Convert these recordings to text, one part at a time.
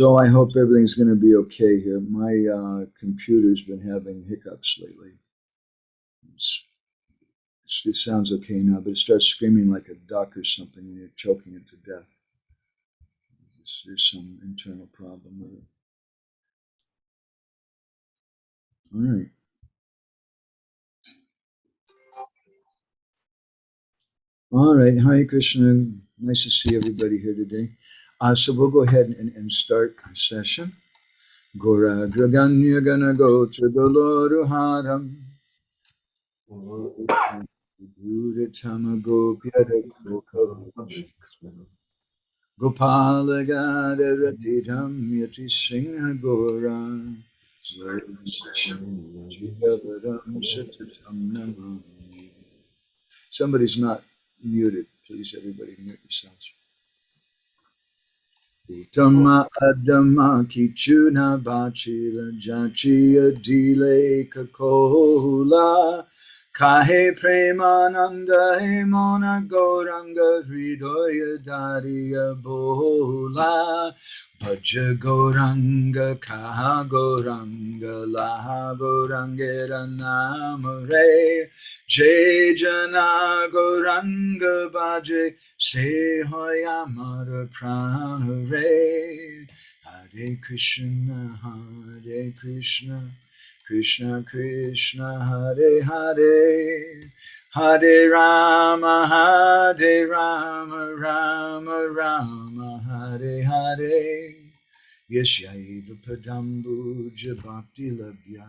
So I hope everything's going to be okay here. My computer's been having hiccups lately. It sounds okay now, but it starts screaming like a duck or something and you're choking it to death. There's some internal problem with it. All right. All right. Hare Krishna. Nice to see everybody here today. So we'll go ahead and start our session. Gora Draganya Gana Gotra Goloru Haram. Guru Tama Gopyada Gopala Gada Ratiram Yati Singha Gora Somebody's not muted. Please, everybody mute yourselves. Uttama Adama Kichuna Bachila Jachia Dile Kakola Kahe Premananda Hemona Goranga Hridoya Dariya Bola Bhaja Goranga Kaha Goranga Laha Gorangera Namare Jai Jana Goranga Bhaje Se Hoyamara Prana Re Hare Krishna Krishna Krishna Hare Hare Hare Rama Rama Rama Hare Hare Yashaiva Padambuja Bhakti Labhya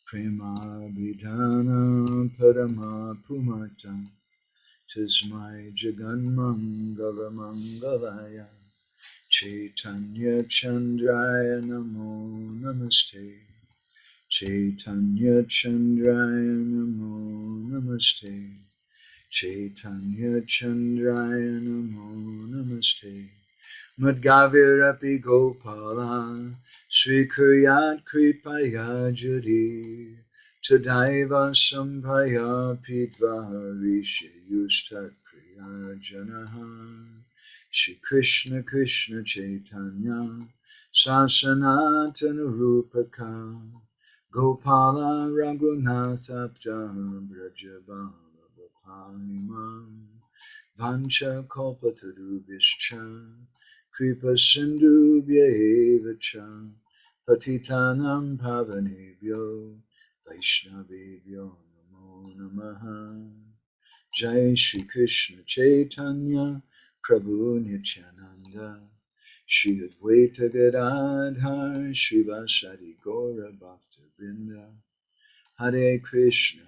Prema-bhakti-candrika Vaishnava Mahima Tasmai Jaganmangala Mangalaya Chaitanya Chandraya Namo Namaste Chaitanya Chandraya Namo Namaste Chaitanya Chandraya Namo Namaste Madgavirapi Gopala Sri Kuryat Kripaya Jari Tadaiva Sambhaya Pidva Rishi Yustat Priya Janaha Shri Krishna Krishna Chaitanya Sasanatana Rupaka Gopala Raghunatha Brajabala Bhapaiman Vancha Kalpatarubhischa Kripa Sindhu Bhyevacha Patitanam Pavanebhyo Vaishnavebhyo Namo Namaha Jai Shri Krishna Chaitanya Prabhu Nityananda Shri Advaita Gadadhar Srivasadi Gaura Bhakta Vrinda Hare Krishna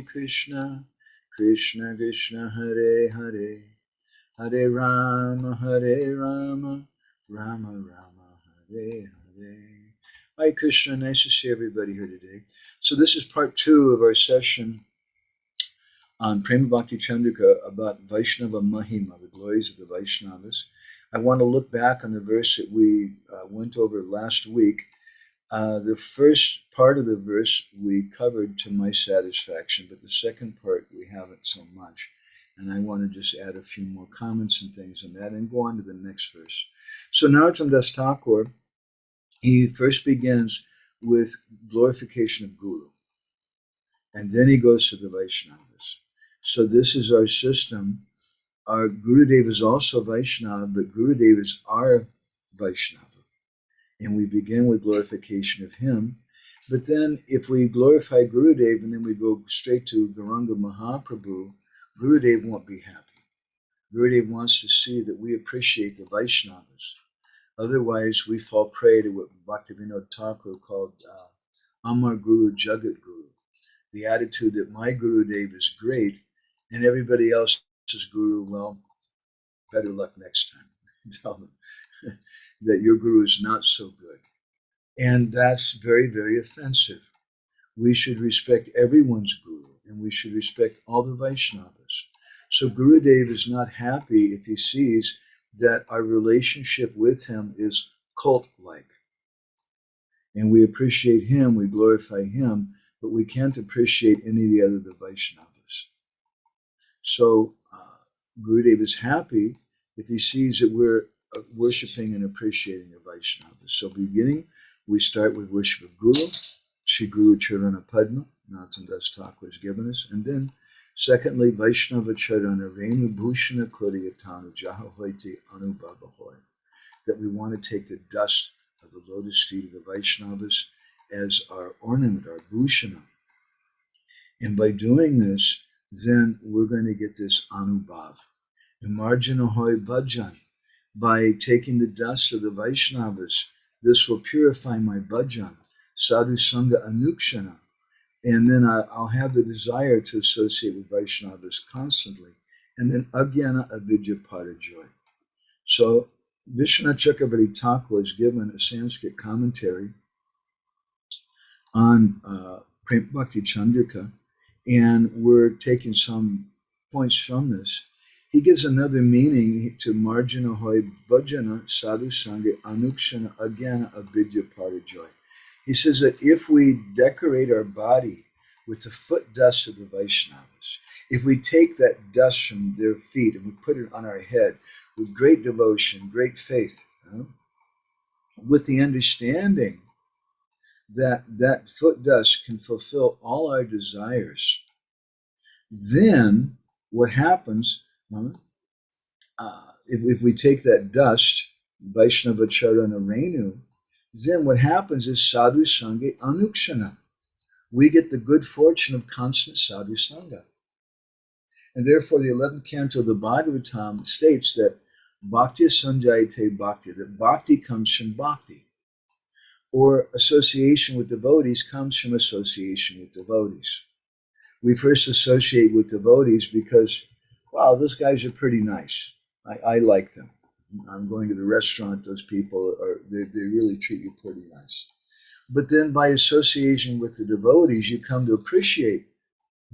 Krishna Krishna Hare Hare Hare Rama Rama Rama Hare Hare. Hare Krishna, nice to see everybody here today. So this is part 2 of our session on Prema-bhakti-candrika about Vaishnava Mahima, the glories of the Vaishnavas. I want to look back on the verse that we went over last week. The first part of the verse we covered to my satisfaction, but the second part we haven't so much. And I want to just add a few more comments and things on that and go on to the next verse. So Narottam Das Thakur, he first begins with glorification of Guru. And then he goes to the Vaishnavas. So this is our system. Our Gurudev is also Vaishnava, but Gurudev is our Vaishnava. And we begin with glorification of him. But then if we glorify Gurudev and then we go straight to Gauranga Mahaprabhu, Gurudev won't be happy. Gurudev wants to see that we appreciate the Vaishnavas. Otherwise, we fall prey to what Bhaktivinoda Thakur called Amar Guru Jagat Guru. The attitude that my Gurudev is great and everybody else's Guru, well, better luck next time. Tell them that your Guru is not so good. And that's very, very offensive. We should respect everyone's Guru and we should respect all the Vaishnavas. So Gurudev is not happy if he sees that our relationship with him is cult-like. And we appreciate him, we glorify him, but we can't appreciate any of the other Vaishnavas. So Gurudev is happy if he sees that we're worshipping and appreciating the Vaishnavas. So beginning, we start with worship of Guru, Shri Guru Charana Padma, Nathan Das Thakur has given us. And then, secondly, Vaishnava Charana Renu Bhushana Kodiyatanu Jahahoiti Anubhavahoy, that we want to take the dust of the lotus feet of the Vaishnavas as our ornament, our bhushana. And by doing this, then we're going to get this anubhav. Marjanahoy bhajan. By taking the dust of the Vaishnavas, this will purify my bhajan, sadhu sangha anukshana. And then I'll have the desire to associate with Vaishnavas constantly. And then agyana avidya parajoy. So Vishwanath Chakravarti Thakur has given a Sanskrit commentary on Prema-bhakti-candrika, and we're taking some points from this. He gives another meaning to marjana hoy bhajana sadhu sangha anukshana agyana avidya parajoy. He says that if we decorate our body with the foot dust of the Vaishnavas, if we take that dust from their feet and we put it on our head with great devotion, great faith, with the understanding that that foot dust can fulfill all our desires, then what happens, if we take that dust, Vaishnava Charana Renu, then what happens is sadhu sangha anukshana. We get the good fortune of constant sadhu sangha. And therefore the 11th canto of the Bhagavatam states that bhakti sanjayate bhakti, that bhakti comes from bhakti, or association with devotees comes from association with devotees. We first associate with devotees because, wow, those guys are pretty nice. I like them. I'm going to the restaurant, those people, they really treat you pretty nice. But then by association with the devotees, you come to appreciate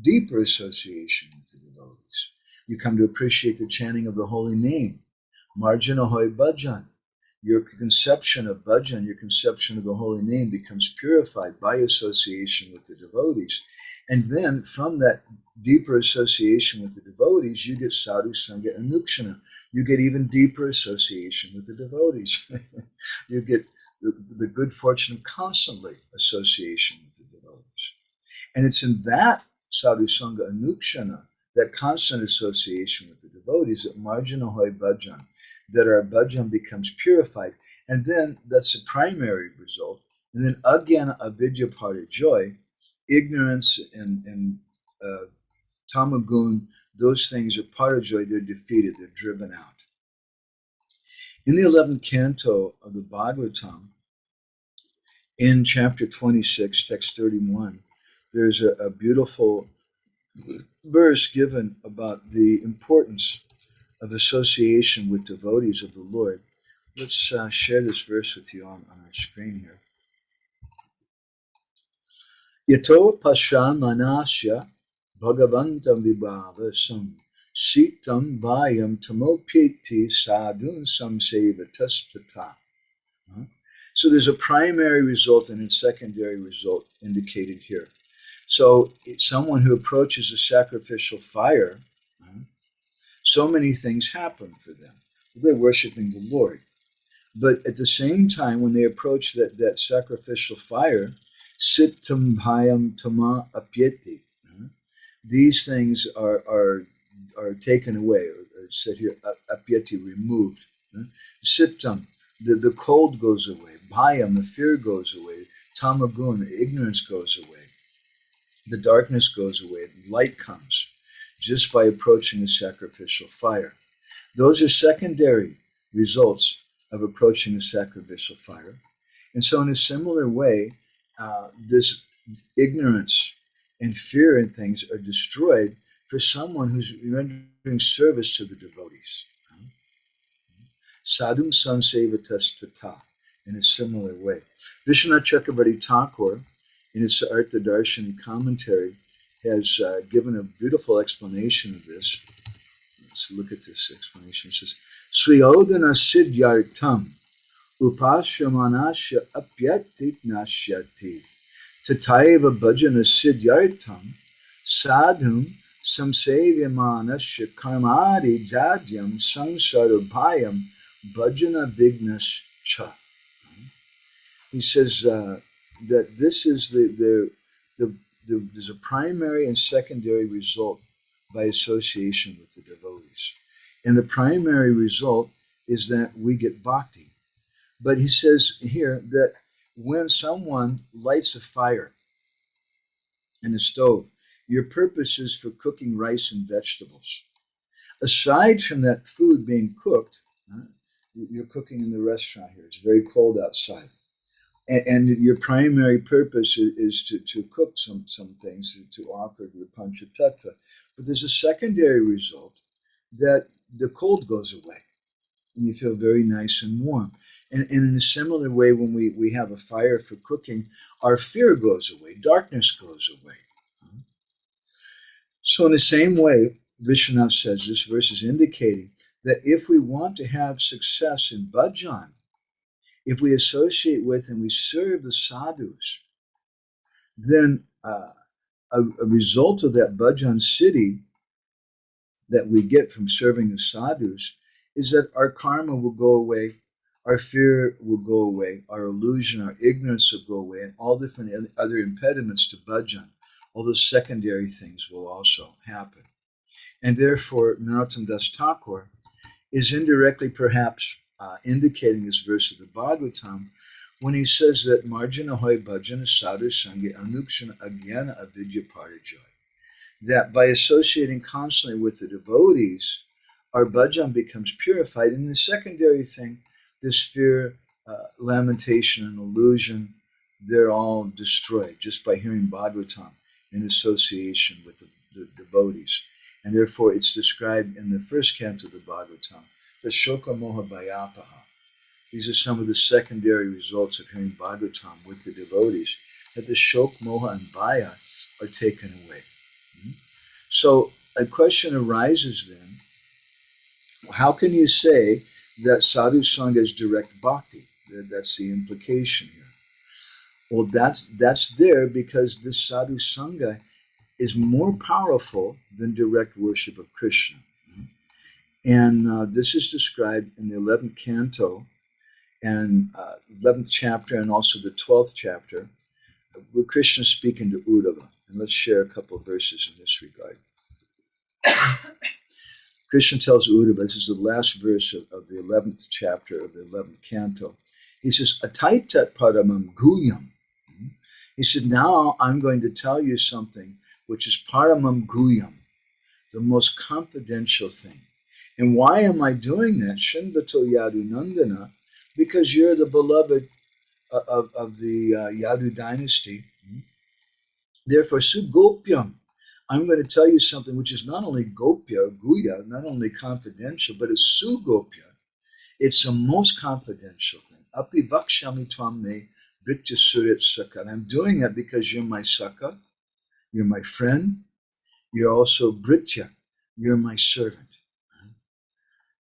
deeper association with the devotees. You come to appreciate the chanting of the holy name. Marjana hoy bhajan. Your conception of bhajan, your conception of the holy name becomes purified by association with the devotees. And then from that deeper association with the devotees, you get sadhu sangha anukshana. You get even deeper association with the devotees. You get the good fortune of constantly association with the devotees. And it's in that sadhu sangha anukshana, that constant association with the devotees, that marjana hoy bhajan, that our bhajan becomes purified. And then that's the primary result. And then agyana avidya parajoy, ignorance and tamagun, those things are parajoy, they're defeated, they're driven out. In the 11th canto of the Bhagavatam, in chapter 26, text 31, there's a beautiful verse given about the importance of association with devotees of the Lord. Let's share this verse with you on our screen here. Yato pasha manasya bhagavantam vibhavasam sitam bhayam tamopyeti sadhun samsevatas tata. So there's a primary result and a secondary result indicated here. So it's someone who approaches a sacrificial fire, so many things happen for them. They're worshiping the Lord. But at the same time, when they approach that sacrificial fire, sittam bhayam tama apyeti, these things are taken away, or said here, apyeti, removed. Sittam, the cold goes away. Bhayam, the fear goes away. Tamagun, the ignorance goes away. The darkness goes away. Light comes just by approaching the sacrificial fire. Those are secondary results of approaching the sacrificial fire. And so in a similar way, this ignorance and fear and things are destroyed for someone who's rendering service to the devotees. Sadhum sansevatas tata, in a similar way. Vishwanath Chakravarti Thakur, in his Artha Darshan commentary, has given a beautiful explanation of this. Let's look at this explanation. It says, Sriyodhana siddhyartam upashyamanasya apyati nashyati tataiva bhajana siddhyartam sadhum samsevyamanasya karmadi jadyam samsarabhayam bhajana vignas cha. He says that this is there's a primary and secondary result by association with the devotees. And the primary result is that we get bhakti. But he says here that when someone lights a fire in a stove, your purpose is for cooking rice and vegetables. Aside from that food being cooked, you're cooking in the restaurant here. It's very cold outside. And your primary purpose is to cook some things to offer to the Panchatattva. But there's a secondary result that the cold goes away and you feel very nice and warm. And in a similar way, when we have a fire for cooking, our fear goes away, darkness goes away. So in the same way, Vishwanath says this verse is indicating that if we want to have success in bhajan, if we associate with and we serve the sadhus, then a result of that bhajan siddhi that we get from serving the sadhus is that our karma will go away, our fear will go away, our illusion, our ignorance will go away, and all different other impediments to bhajan, all those secondary things will also happen. And therefore, Narottam Das Thakur is indirectly perhaps indicating this verse of the Bhagavatam when he says that marjana hoy bhajana sadhu sange anukshana agyana avidya parijoy. That by associating constantly with the devotees, our bhajan becomes purified. And the secondary thing, this fear, lamentation, and illusion, they're all destroyed just by hearing Bhagavatam in association with the devotees. And therefore, it's described in the first canto of the Bhagavatam, the Shoka Moha Bhayapaha. These are some of the secondary results of hearing Bhagavatam with the devotees, that the Shok, Moha, and Bhaya are taken away. So a question arises then, how can you say that sadhu sangha is direct bhakti? That's the implication here. Well, that's there because this sadhu sangha is more powerful than direct worship of Krishna. And this is described in the 11th canto and 11th chapter and also the 12th chapter, where Krishna is speaking to Uddhava. And let's share a couple of verses in this regard. Krishna tells Uddhava, this is the last verse of the 11th chapter of the 11th canto. He says, Ataitat paramam guyam. He said, now I'm going to tell you something which is paramam guyam, the most confidential thing. And why am I doing that? Shinvato Yadu Nandana, because you're the beloved of the Yadu dynasty. Therefore, Sugopyam, I'm going to tell you something which is not only Gopya, Guya, not only confidential, but it's Sugopya. It's the most confidential thing. Api Vakshami Tvam Me Britya Surit Saka. And I'm doing it because you're my Saka, you're my friend, you're also Britya, you're my servant.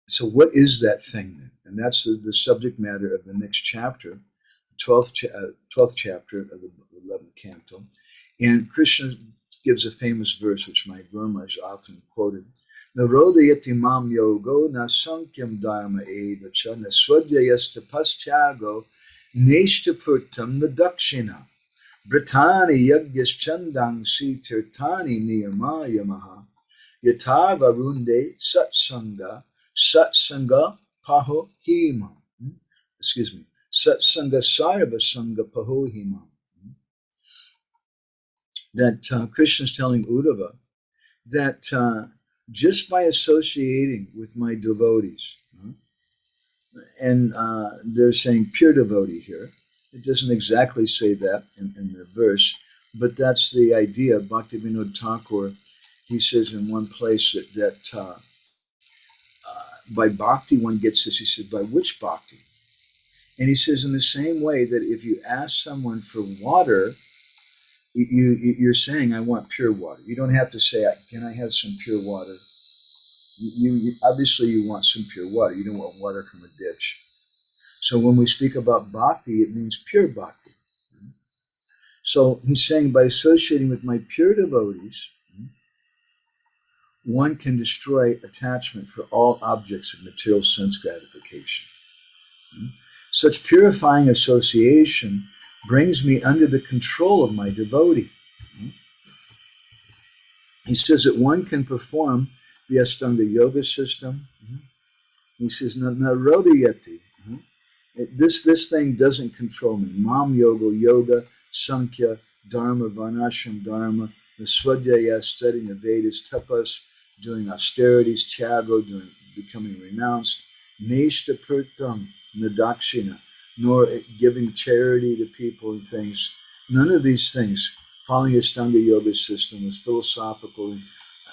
So what is that thing then? And that's the subject matter of the next chapter, the 12th chapter of the 11th canto. And Krishna gives a famous verse, which my Guru Maharaj often quoted. Narodayati mam yogo na sankyam dharma evacha na swadhyayasta paschago neshtapurtam na dakshina britani yagyaschandang si tirtani niyamayamaha yata varunde satsanga paho himam. Satsanga sarva sanga paho himam. That Krishna is telling Uddhava that just by associating with my devotees, and they're saying pure devotee here. It doesn't exactly say that in the verse, but that's the idea. Bhaktivinoda Thakur, he says in one place that by bhakti one gets this. He says, by which bhakti? And he says in the same way that if you ask someone for water, you're saying, I want pure water. You don't have to say, can I have some pure water? You obviously you want some pure water. You don't want water from a ditch. So when we speak about bhakti, it means pure bhakti. So he's saying by associating with my pure devotees, one can destroy attachment for all objects of material sense gratification. Such purifying association brings me under the control of my devotee. He says that one can perform the Ashtanga yoga system. He says, Narodayati. This thing doesn't control me. Mam yoga, Sankhya, Dharma, Varnashram Dharma, the Swadhyaya, studying the Vedas, tapas, doing austerities, tyago, doing becoming renounced, neshta purtam, nadakshina, nor giving charity to people and things. None of these things. Following Ashtanga yoga system is philosophical.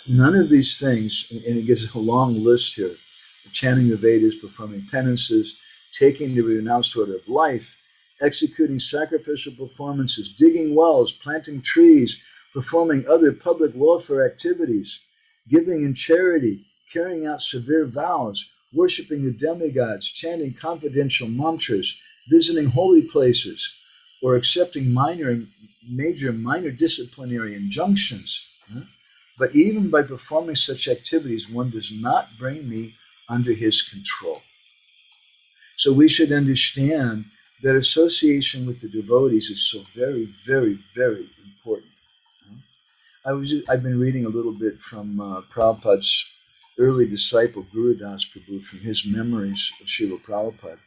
None of these things, and it gives a long list here, chanting the Vedas, performing penances, taking the renounced order of life, executing sacrificial performances, digging wells, planting trees, performing other public welfare activities, giving in charity, carrying out severe vows, worshiping the demigods, chanting confidential mantras, visiting holy places, or accepting major and minor disciplinary injunctions. But even by performing such activities, one does not bring me under his control. So we should understand that association with the devotees is so very, very, very important. I've been reading a little bit from Prabhupada's early disciple, Guru Das Prabhu, from his memories of Srila Prabhupada.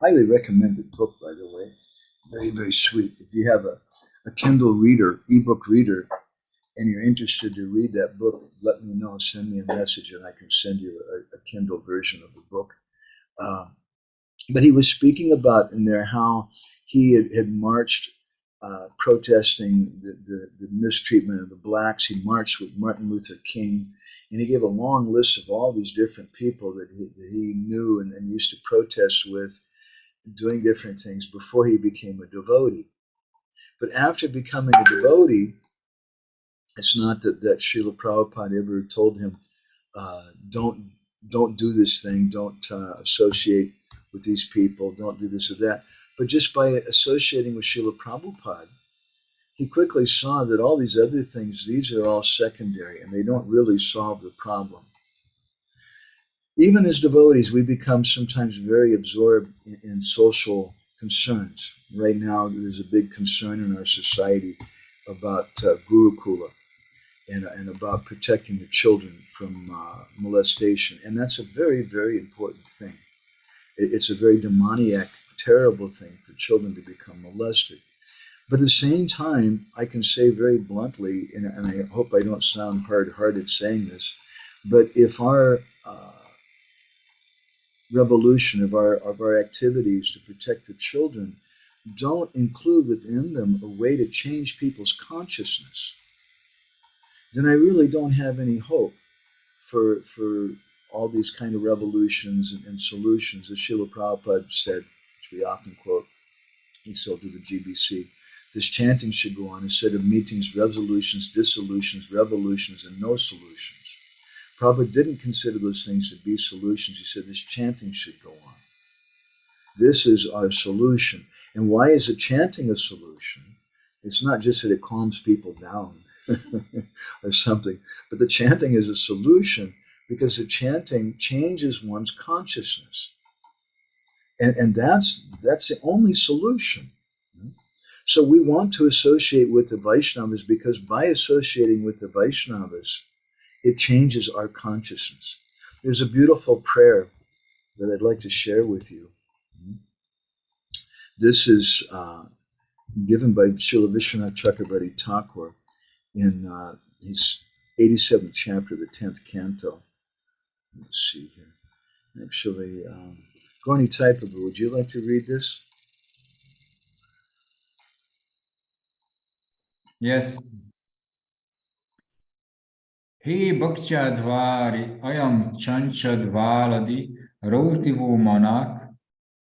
Highly recommend the book, by the way. Very, very sweet. If you have a Kindle reader, ebook reader, and you're interested to read that book, let me know. Send me a message and I can send you a Kindle version of the book. But he was speaking about in there how he had marched protesting the mistreatment of the blacks. He marched with Martin Luther King, and he gave a long list of all these different people that he knew and used to protest with, doing different things before he became a devotee. But after becoming a devotee, it's not that Srila Prabhupada ever told him, don't do this thing, don't associate with these people, don't do this or that. But just by associating with Srila Prabhupada, he quickly saw that all these other things, these are all secondary and they don't really solve the problem. Even as devotees, we become sometimes very absorbed in social concerns. Right now, there's a big concern in our society about Gurukula and about protecting the children from molestation. And that's a very, very important thing. It's a very demoniac, terrible thing for children to become molested. But at the same time, I can say very bluntly, and I hope I don't sound hard-hearted saying this, but if our revolution of our activities to protect the children don't include within them a way to change people's consciousness, then I really don't have any hope for all these kind of revolutions and solutions. As Srila Prabhupada said, which we often quote, he sold to the GBC, this chanting should go on instead of meetings, resolutions, dissolutions, revolutions, and no solutions. Prabhupada didn't consider those things to be solutions. He said this chanting should go on. This is our solution. And why is the chanting a solution? It's not just that it calms people down or something, but the chanting is a solution because the chanting changes one's consciousness. And that's the only solution. So we want to associate with the Vaishnavas because by associating with the Vaishnavas, it changes our consciousness. There's a beautiful prayer that I'd like to share with you. This is given by Srila Vishwanath Chakravarti Thakur in his 87th chapter, the 10th canto. Let's see here. Actually, Gauni Taipabu, would you like to read this? Yes. He bhaktyadvari ayam chanchadvaladi rotivu manak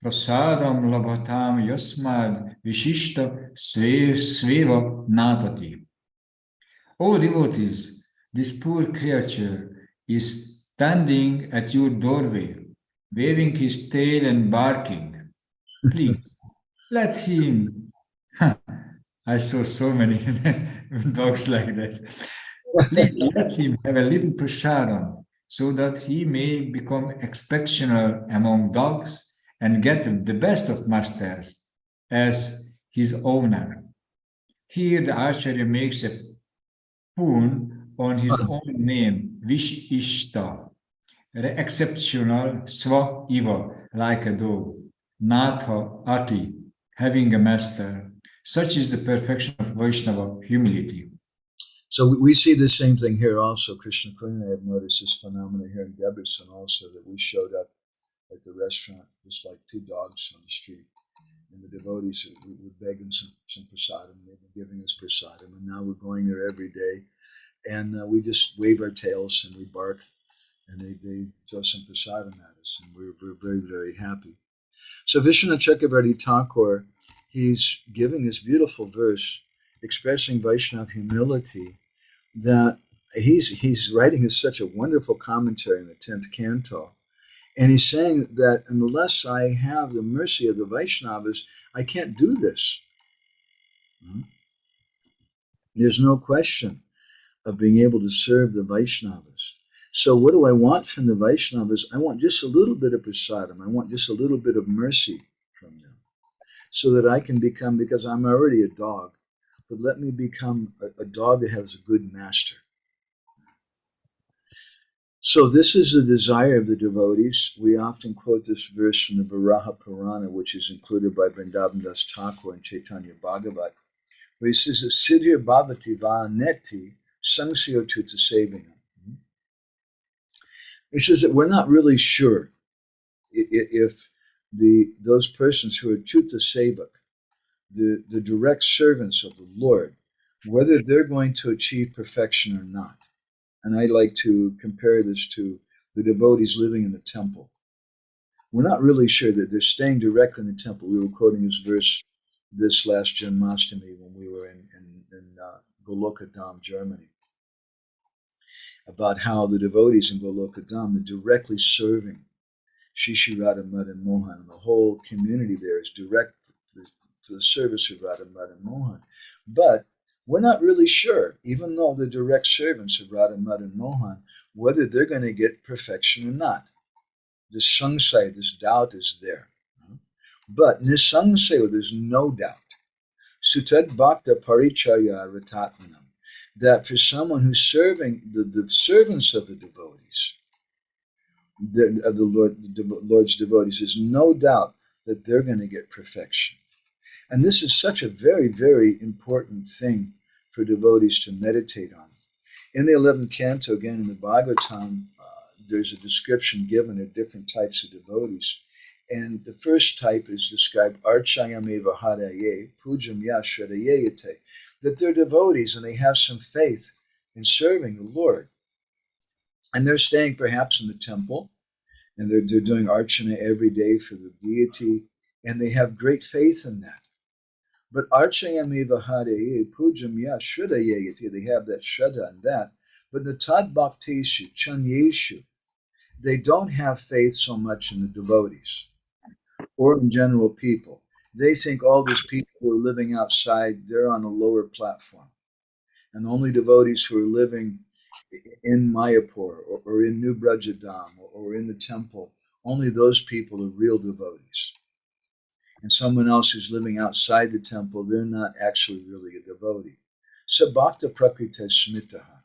prasadam labhatam yasmad vishishta sveva natati. O devotees, this poor creature is standing at your doorway, waving his tail and barking. Please, let him. I saw so many dogs like that. Please let him have a little prasadam, so that he may become exceptional among dogs and get the best of masters as his owner. Here the Acharya makes a pun on his own name, Vishishta, exceptional, swa eva, like a dog, natha ati, having a master. Such is the perfection of Vaishnava humility. So we see the same thing here also. Krishna Kun and I have noticed this phenomenon here in Debrecen also, that we showed up at the restaurant just like two dogs on the street. And the devotees would beg them some prasadam. They've been giving us prasadam. And now we're going there every day. And we just wave our tails and we bark. And they throw some prasadam at us. And we're very, very happy. So Vishwanath Chakravarti Thakur, he's giving this beautiful verse expressing Vaishnava humility, that he's writing such a wonderful commentary in the 10th canto. And he's saying that unless I have the mercy of the Vaishnavas, I can't do this. There's no question of being able to serve the Vaishnavas. So what do I want from the Vaishnavas? I want just a little bit of prasadam. I want just a little bit of mercy from them, so that I can become, because I'm already a dog, but let me become a dog that has a good master. So this is the desire of the devotees. We often quote this verse from the Varaha Purana, which is included by Vrindavan Das Thakur and Chaitanya Bhagavat, where he says, Siddhir Bhavati Vaneti Sangsyo Tuta Sevina. He says that we're not really sure if those persons who are Tuta Sevak, the direct servants of the Lord, whether they're going to achieve perfection or not. And I like to compare this to the devotees living in the temple. We're not really sure that they're staying directly in the temple. We were quoting this verse this last Janmashtami when we were in Goloka Dham, Germany, about how the devotees in Goloka Dham are directly serving Shishi Radha Madan Mohan, and the whole community there is direct for the service of Radha Madan Mohan. But we're not really sure, even though the direct servants of Radha Madan Mohan, whether they're going to get perfection or not. This sangsaya, this doubt is there. But nisangsaya, there's no doubt. Sutad bhakta parichaya ratatmanam, that for someone who's serving the servants of the devotees, of the Lord's devotees, there's no doubt that they're going to get perfection. And this is such a very, very important thing for devotees to meditate on. In the 11th canto, again in the Bhagavatam, there's a description given of different types of devotees. And the first type is described, Archayameva haraye, pujam yashradayete, that they're devotees and they have some faith in serving the Lord. And they're staying perhaps in the temple, and they're doing archana every day for the deity, and they have great faith in that. But archayameva haraye, pujam yashradayete, they have that shraddha and that. But natad bhaktishu, chanyeshu, they don't have faith so much in the devotees or in general people. They think all these people who are living outside, they're on a lower platform. And only devotees who are living in Mayapur or in New Brajadam or in the temple, only those people are real devotees. And someone else who's living outside the temple, they're not actually really a devotee. Sabhakta prakrita smitaha.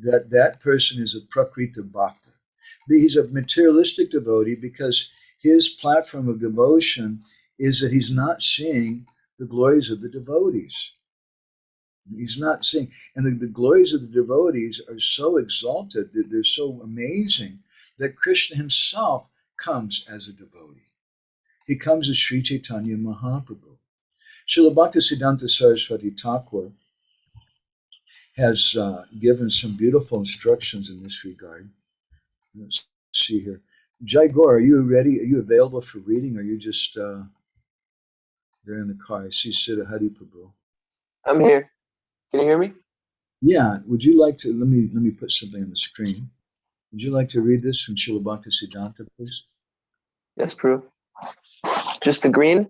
That person is a prakrita bhakta. He's a materialistic devotee because his platform of devotion is that he's not seeing the glories of the devotees. He's not seeing, and the glories of the devotees are so exalted, that they're so amazing, that Krishna himself comes as a devotee. He comes as Sri Chaitanya Mahaprabhu. Srila Bhaktisiddhanta Saraswati Thakur has given some beautiful instructions in this regard. Let's see here. Jai Gaur, are you ready? Are you available for reading? Or are you just there in the car? I see Siddha Hari Prabhu. I'm here. Can you hear me? Yeah. Would you like to, let me put something on the screen. Would you like to read this from Srila Bhaktisiddhanta, please? Yes, Prabhu. Just the green?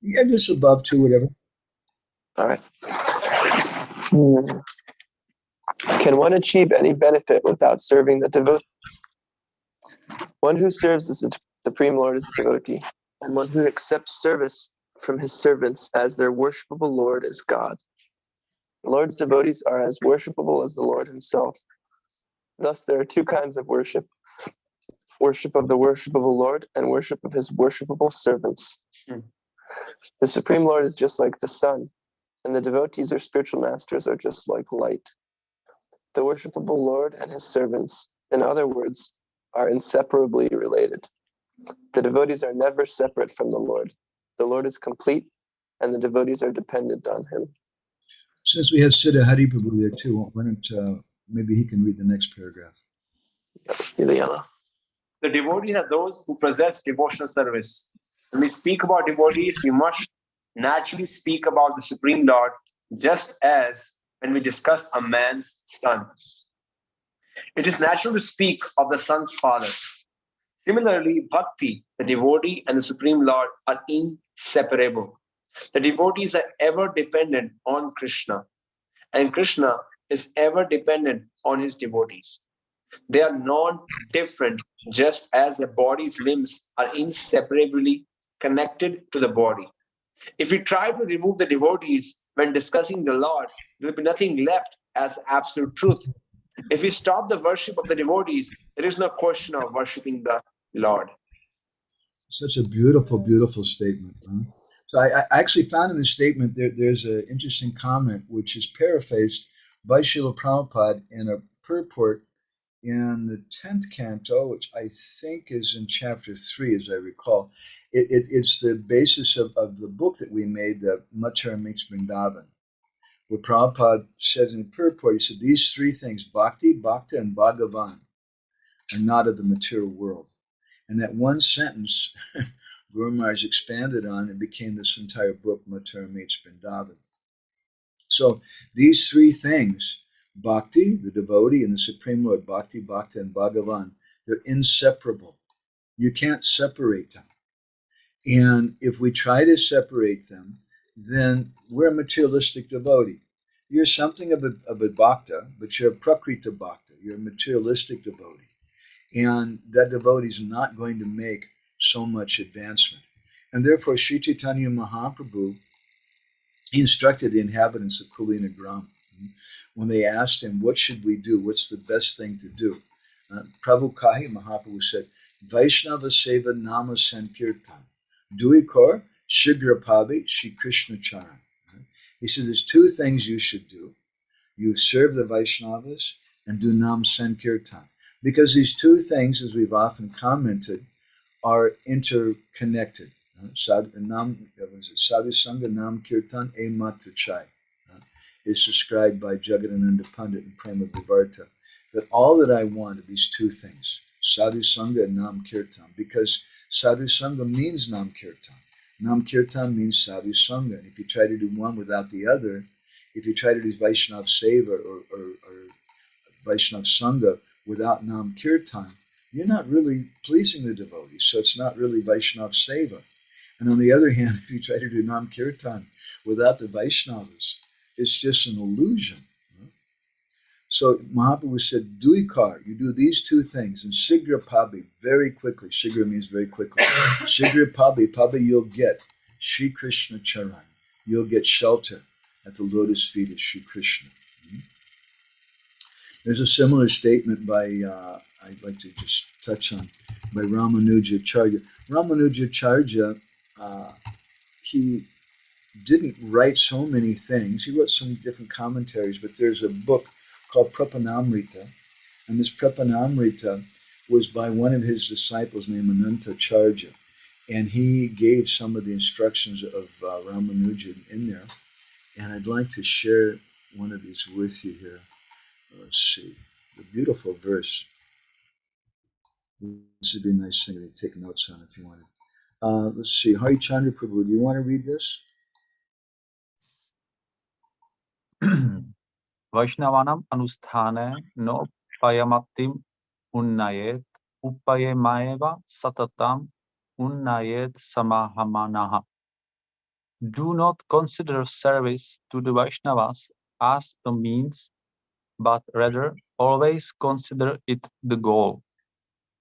Yeah, just above two, whatever. All right. Can one achieve any benefit without serving the devotees? One who serves the Supreme Lord is a devotee, and one who accepts service from his servants as their worshipable Lord is God. The Lord's devotees are as worshipable as the Lord himself. Thus, there are two kinds of worship: worship of the worshipable Lord and worship of his worshipable servants. The Supreme Lord is just like the sun, and the devotees or spiritual masters are just like light. The worshipable Lord and his servants, in other words, are inseparably related. The devotees are never separate from the Lord. The Lord is complete, and the devotees are dependent on him. Since we have Siddha Hariprabhu there too, why don't maybe he can read the next paragraph. The devotees are those who possess devotional service. When we speak about devotees, we must naturally speak about the Supreme Lord, just as when we discuss a man's son. It is natural to speak of the son's father. Similarly, bhakti, the devotee, and the Supreme Lord are inseparable. The devotees are ever dependent on Krishna, and Krishna is ever dependent on his devotees. They are non-different, just as the body's limbs are inseparably connected to the body. If we try to remove the devotees when discussing the Lord, there will be nothing left as absolute truth. If we stop the worship of the devotees, there is no question of worshiping the Lord. Such a beautiful, beautiful statement. Huh? So I actually found in this statement there's an interesting comment which is paraphrased by Srila Prabhupada in a purport in the 10th canto, which I think is in chapter 3, as I recall. It's the basis of the book that we made, the Mathura Meets Vrindavan, where Prabhupada says in the purport, he said, these three things, Bhakti, Bhakta, and Bhagavan, are not of the material world. And that one sentence, Guru Maharaj expanded on and became this entire book, Mathura Meets Vrindavan. So these three things, Bhakti, the devotee, and the Supreme Lord, Bhakti, Bhakta, and Bhagavan, they're inseparable. You can't separate them. And if we try to separate them, then we're a materialistic devotee. You're something of a bhakta, but you're a prakrita bhakta. You're a materialistic devotee. And that devotee is not going to make so much advancement. And therefore, Sri Chaitanya Mahaprabhu, he instructed the inhabitants of Kulina Gram when they asked him, what should we do? What's the best thing to do? Prabhu Kahi Mahaprabhu said, Vaishnava Seva Nama Sankirtan, Duikor Shigrapavi Shri Krishna Charan. He says there's two things you should do. You serve the Vaishnavas and do Nam Sankirtan. Because these two things, as we've often commented, are interconnected. Sadhu Sangha Nam Kirtan E Matra Chai is described by Jagadananda Pandit and Prema-bhakti-candrika, that all that I want are these two things, Sadhu Sangha and Nam Kirtan, because Sadhu Sangha means Nam Kirtan. Nam Kirtan means Sadhu Sangha. And if you try to do one without the other, if you try to do Vaishnav Seva or Vaishnav Sangha without Nam Kirtan, you're not really pleasing the devotees. So it's not really Vaishnav Seva. And on the other hand, if you try to do Nam Kirtan without the Vaishnavas, it's just an illusion. So Mahaprabhu said, Duikar, you do these two things, and Shigra Pabi, very quickly. Shigra means very quickly. Shigra Pabi you'll get Sri Krishna Charan. You'll get shelter at the lotus feet of Sri Krishna. There's a similar statement by, I'd like to just touch on, by Ramanujacharya. Ramanujacharya, he didn't write so many things. He wrote some different commentaries, but there's a book called Prapanamrita, and this Prapanamrita was by one of his disciples named Anantacharya, and he gave some of the instructions of Ramanuja in there, and I'd like to share one of these with you here. Let's see, the beautiful verse. This would be a nice thing to take notes on if you wanted. Let's see, Hari Chandra Prabhu, do you want to read this? Vaishnavanam anusthane no payamatim unnayet upayemaeva satatam unnayet samahamanaha. Do not consider service to the Vaishnavas as the means but rather always consider it the goal.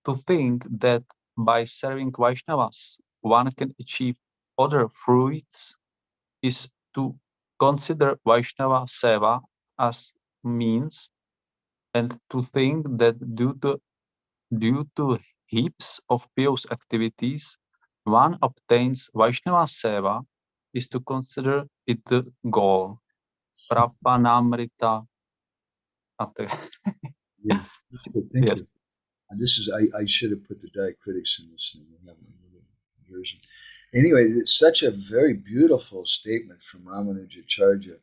To think that by serving Vaishnavas one can achieve other fruits is to consider Vaishnava Seva as means, and to think that due to heaps of pious activities one obtains Vaishnava Seva is to consider it the goal. Prapanamrita. Yeah, that's good. Thank Yes. you. And this is I should have put the diacritics in this thing. We have a little version. Anyway, it's such a very beautiful statement from Ramanujacharya.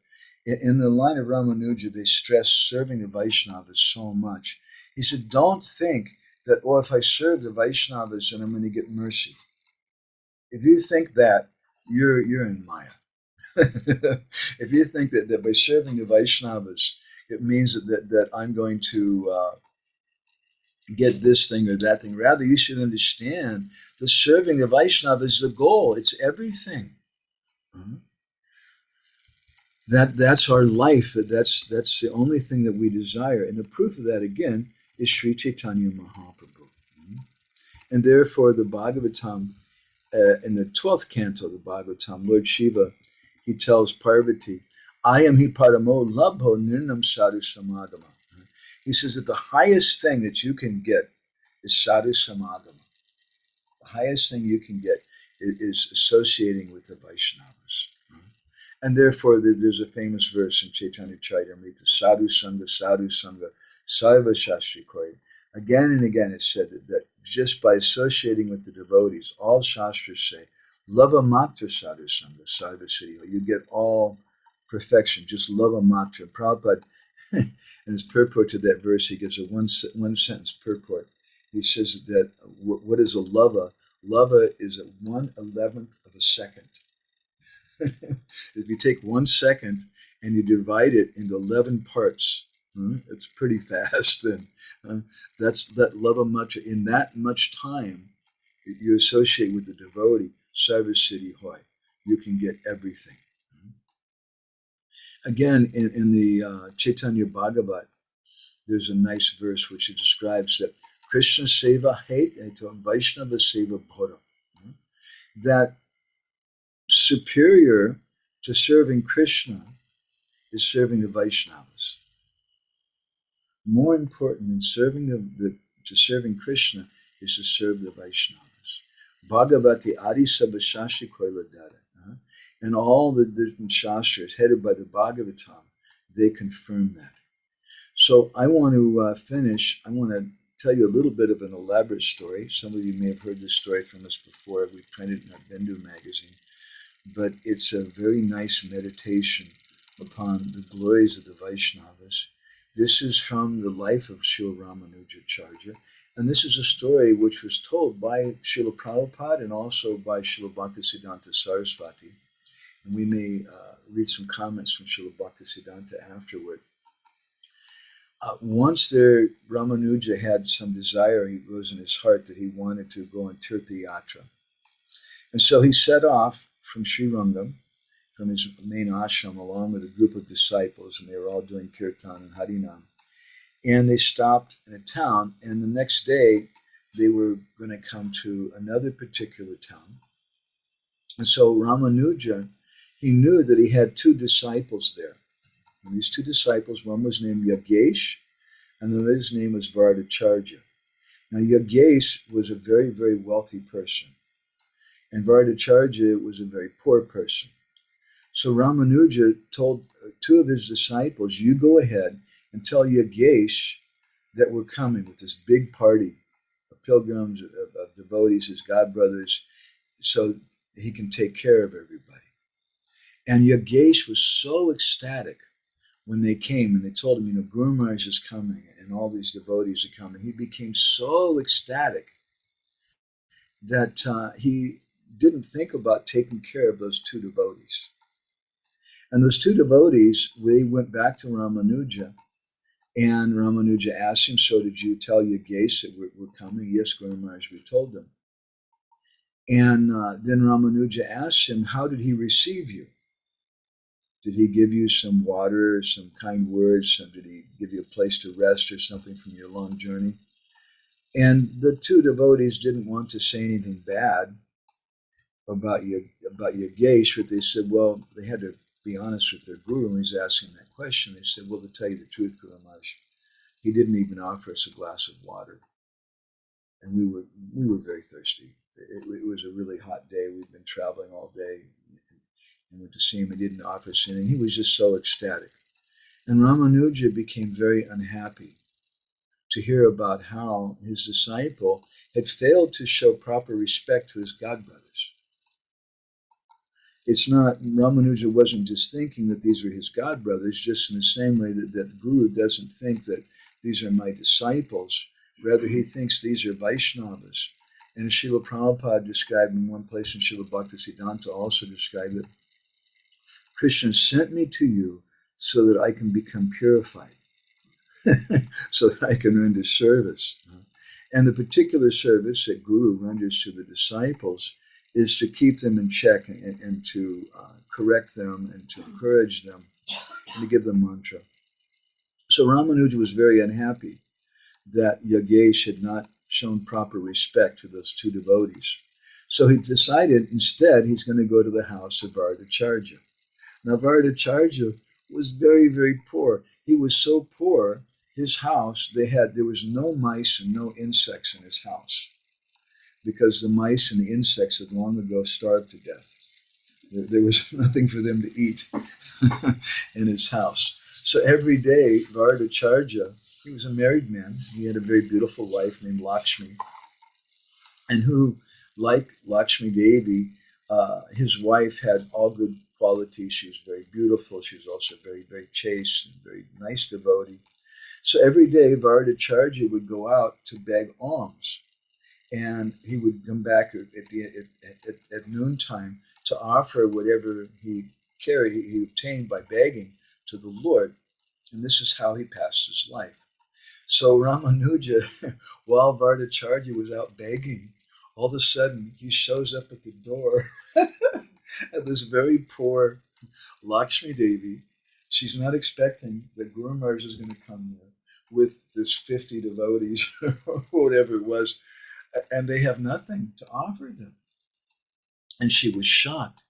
In the line of Ramanuja, they stress serving the Vaishnavas so much. He said, don't think that, oh, if I serve the Vaishnavas, then I'm going to get mercy. If you think that, you're in Maya. If you think that by serving the Vaishnavas, it means that I'm going to get this thing or that thing. Rather, you should understand the serving the Vaishnava is the goal. It's everything. That's our life. That's the only thing that we desire. And the proof of that, again, is Sri Chaitanya Mahaprabhu. And therefore, the Bhagavatam, in the 12th canto of the Bhagavatam, Lord Shiva, he tells Parvati, I am hi paramo labho nirnam sadhu samagama. He says that the highest thing that you can get is sadhu samagama. The highest thing you can get is associating with the Vaishnavas. And therefore, there's a famous verse in Chaitanya Charitamrita, Sadhu Sangha, Saiva Shastri Koi. Again and again, it's said that just by associating with the devotees, all Shastras say, Lava Matra Sadhu Sangha, Saiva Siddhi. You get all perfection, just Lava Matra. Prabhupada, in his purport to that verse, he gives a one sentence purport. He says that what is a lava? Lava is a 1/11th of a second. If you take 1 second and you divide it into 11 parts, it's pretty fast. And that's that lava matra. In that much time, you associate with the devotee, Sarva Siddhi Hoy. You can get everything. Again, in the Chaitanya Bhagavat, there's a nice verse which it describes that Krishna Seva Hate to Vaishnava Seva Bhora. That superior to serving Krishna is serving the Vaishnavas. More important than serving serving Krishna is to serve the Vaishnavas. Bhagavati Adi Sabhashastri Koiladada. And all the different shastras headed by the Bhagavatam, they confirm that. So I want to finish. I want to tell you a little bit of an elaborate story. Some of you may have heard this story from us before. We printed it in a Bindu magazine. But it's a very nice meditation upon the glories of the Vaishnavas. This is from the life of Srila Ramanujacharya, and this is a story which was told by Srila Prabhupada and also by Srila Bhaktisiddhanta Saraswati. And we may read some comments from Srila Bhaktisiddhanta afterward. Once there, Ramanuja had some desire, he rose in his heart that he wanted to go on Tirtha Yatra. And so he set off from Srirangam, from his main ashram, along with a group of disciples, and they were all doing kirtan and harinam. And they stopped in a town, and the next day they were going to come to another particular town. And so Ramanuja, he knew that he had 2 disciples there. And these 2 disciples, one was named Yagesh, and the other's name was Vardacharya. Now Yagesh was a very, very wealthy person. And Vardacharya was a very poor person. So Ramanuja told 2 of his disciples, you go ahead and tell Yagesh that we're coming with this big party of pilgrims, of devotees, his godbrothers, so he can take care of everybody. And Yagesh was so ecstatic when they came and they told him, Guru Maharaj is coming and all these devotees are coming. He became so ecstatic that he didn't think about taking care of those 2 devotees. And those 2 devotees, they went back to Ramanuja, and Ramanuja asked him, so did you tell Yagesh that we're coming? Yes, Guru Maharaj, we told them. And then Ramanuja asked him, how did he receive you? Did he give you some water, some kind words? Did he give you a place to rest or something from your long journey? And the two devotees didn't want to say anything bad about Yogesh, but they said, well, they had to be honest with their guru when he's asking that question. They said, well, to tell you the truth, Guru Maharaj, he didn't even offer us a glass of water. And we were very thirsty. It was a really hot day. We'd been traveling all day and went to see him. He didn't offer us anything. He was just so ecstatic. And Ramanuja became very unhappy to hear about how his disciple had failed to show proper respect to his godbrothers. It's not, Ramanuja wasn't just thinking that these were his godbrothers, just in the same way that Guru doesn't think that these are my disciples. Rather, he thinks these are Vaishnavas. And Srila Prabhupada described in one place, and Srila Bhaktisiddhanta also described it, Krishna sent me to you so that I can become purified, so that I can render service. And the particular service that Guru renders to the disciples is to keep them in check and to correct them and to encourage them and to give them mantra. So Ramanuja was very unhappy that Yogesh had not shown proper respect to those two devotees. So he decided instead he's going to go to the house of Vardacharya. Now Vardacharya was very, very poor. He was so poor, his house, there was no mice and no insects in his house, because the mice and the insects had long ago starved to death. There was nothing for them to eat in his house. So every day, Vardacharya, he was a married man. He had a very beautiful wife named Lakshmi, and who, like Lakshmi Devi, his wife had all good qualities. She was very beautiful. She was also very, very chaste and very nice devotee. So every day, Vardacharya would go out to beg alms. And he would come back at noontime to offer whatever he carried, he obtained by begging to the Lord. And this is how he passed his life. So Ramanuja, while Vardacharya was out begging, all of a sudden he shows up at the door at this very poor Lakshmi Devi. She's not expecting that Guru Maharaj is going to come there with this 50 devotees or whatever it was. And they have nothing to offer them. And she was shocked.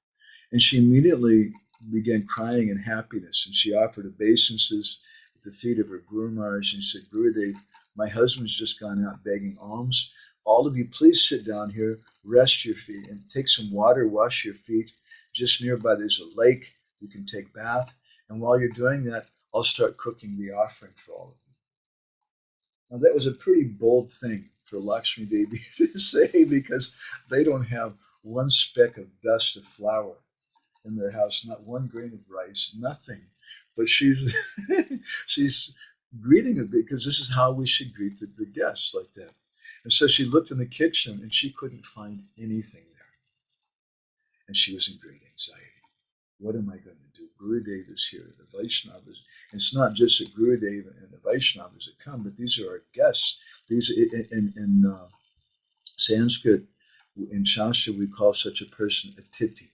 And she immediately began crying in happiness. And she offered obeisances at the feet of her Guru Maharaj and said, Gurudev, my husband's just gone out begging alms. All of you, please sit down here, rest your feet, and take some water, wash your feet. Just nearby, there's a lake. You can take bath. And while you're doing that, I'll start cooking the offering for all of you. Now, that was a pretty bold thing for Lakshmi Devi to say, because they don't have one speck of dust of flour in their house, not one grain of rice, nothing. But she's greeting it because this is how we should greet the guests, like that. And so she looked in the kitchen and she couldn't find anything there. And she was in great anxiety. What am I going to do? Gurudev is here, the Vaishnavas. And it's not just the Gurudev and the Vaishnavas that come, but these are our guests. These in Sanskrit, in Shastra, we call such a person a titi.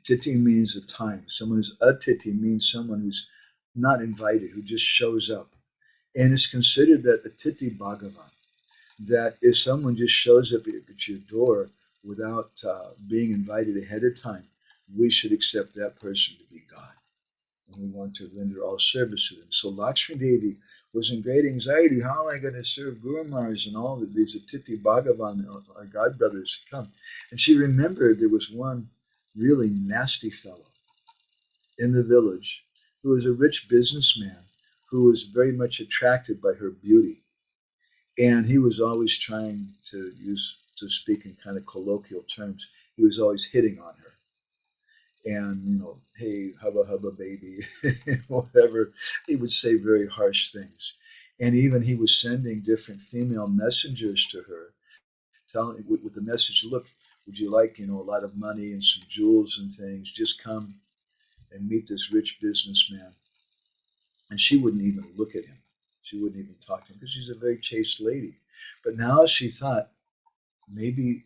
Titi means a time. Someone who's a titi means someone who's not invited, who just shows up. And it's considered that a titi Bhagavan, that if someone just shows up at your door without being invited ahead of time, we should accept that person to be God. And we want to render all service to them. So Lakshmi Devi was in great anxiety. How am I going to serve Guru Maharaj and all these Atiti Bhagavan, our God brothers, come? And she remembered there was one really nasty fellow in the village who was a rich businessman who was very much attracted by her beauty. And he was always trying to speak in kind of colloquial terms, he was always hitting on her. And, hey, hubba, hubba, baby, whatever. He would say very harsh things. And even he was sending different female messengers to her, telling with the message, look, would you like, a lot of money and some jewels and things? Just come and meet this rich businessman. And she wouldn't even look at him. She wouldn't even talk to him because she's a very chaste lady. But now she thought, maybe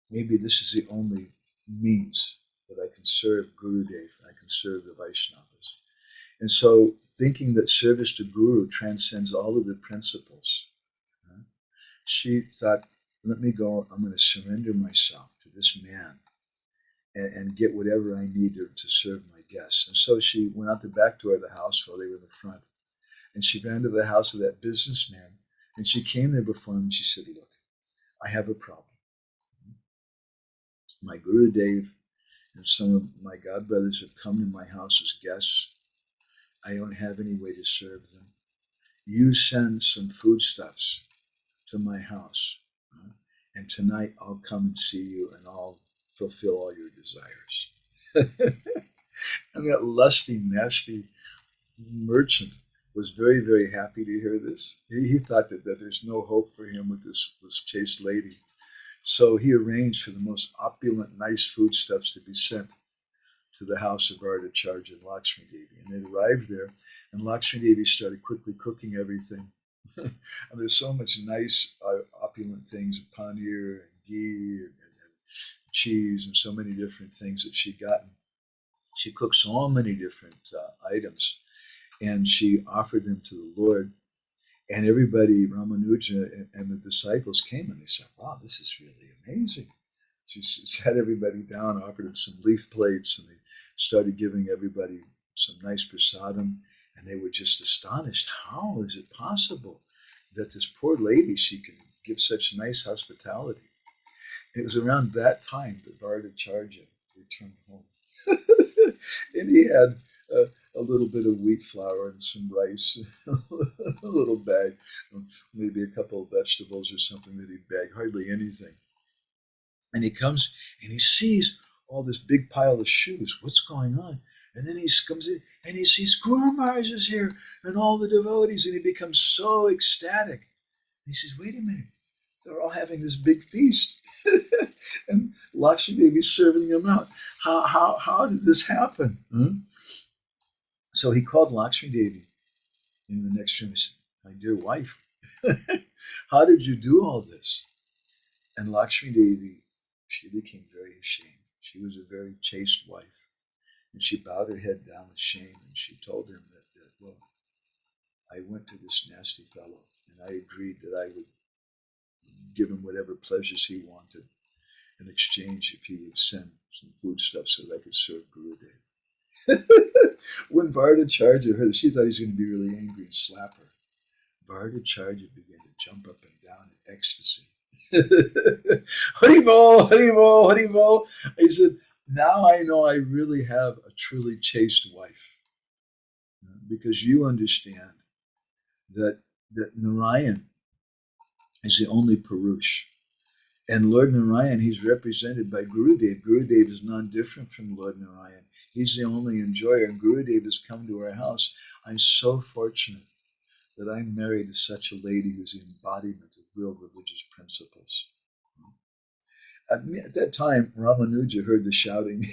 this is the only means that I can serve Gurudev, I can serve the Vaishnavas. And so thinking that service to Guru transcends all of the principles, she thought, let me go, I'm going to surrender myself to this man and get whatever I need to serve my guests. And so she went out the back door of the house while they were in the front. And she ran to the house of that businessman. And she came there before him and she said, look, I have a problem. My Gurudev and some of my godbrothers have come to my house as guests. I don't have any way to serve them. You send some foodstuffs to my house. And tonight I'll come and see you and I'll fulfill all your desires. And that lusty, nasty merchant was very, very happy to hear this. He thought that there's no hope for him with this chaste lady. So he arranged for the most opulent, nice foodstuffs to be sent to the house of Vardacharya and Lakshmi Devi. And they arrived there, and Lakshmi Devi started quickly cooking everything. And there's so much nice, opulent things, paneer and ghee and cheese and so many different things that she'd gotten. She cooked so many different items, and she offered them to the Lord. And everybody, Ramanuja and the disciples came and they said, wow, this is really amazing. She sat everybody down, offered them some leaf plates, and they started giving everybody some nice prasadam. And they were just astonished. How is it possible that this poor lady, she can give such nice hospitality? It was around that time that Vardacharya returned home. And he had a little bit of wheat flour and some rice, a little bag, maybe a couple of vegetables or something that he'd bag, hardly anything. And he comes and he sees all this big pile of shoes. What's going on? And then he comes in and he sees Guru Maharaj is here and all the devotees, and he becomes so ecstatic. And he says, wait a minute, they're all having this big feast. And Lakshmi Devi is serving them out. How did this happen? So he called Lakshmi Devi in the next room. He said, my dear wife, how did you do all this? And Lakshmi Devi, she became very ashamed. She was a very chaste wife. And she bowed her head down with shame, and she told him that well, I went to this nasty fellow, and I agreed that I would give him whatever pleasures he wanted in exchange if he would send some foodstuff so that I could serve Gurudev. When Vardacharya heard it, she thought he was going to be really angry and slap her. Vardacharya began to jump up and down in ecstasy. Haribol, Haribol, Haribol. He said, now I know I really have a truly chaste wife, because you understand that Narayan is the only Purush. And Lord Narayan, he's represented by Gurudev. Gurudev is non-different from Lord Narayan. He's the only enjoyer, and Gurudev has come to our house. I'm so fortunate that I'm married to such a lady who's the embodiment of real religious principles. At that time, Ramanuja heard the shouting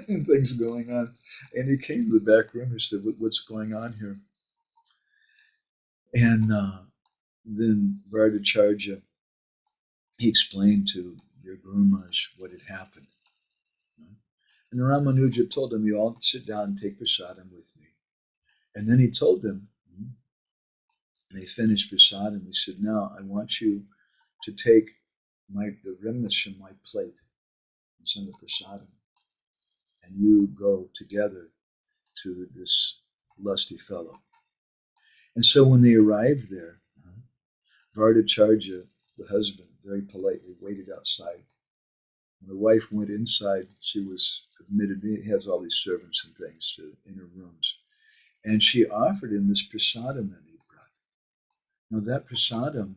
and things going on, and he came to the back room and said, what's going on here? And then Vardacharya, he explained to their Guru Maharaj what had happened. And Ramanuja told them, you all sit down and take prasadam with me. And then he told them, and they finished prasadam, he said, now I want you to take the remnants from my plate and some of the prasadam, and you go together to this lusty fellow. And so when they arrived there, Vardacharya, the husband, very politely waited outside. When the wife went inside, she was admitted. He has all these servants and things in her rooms. And she offered him this prasadam that he brought. Now that prasadam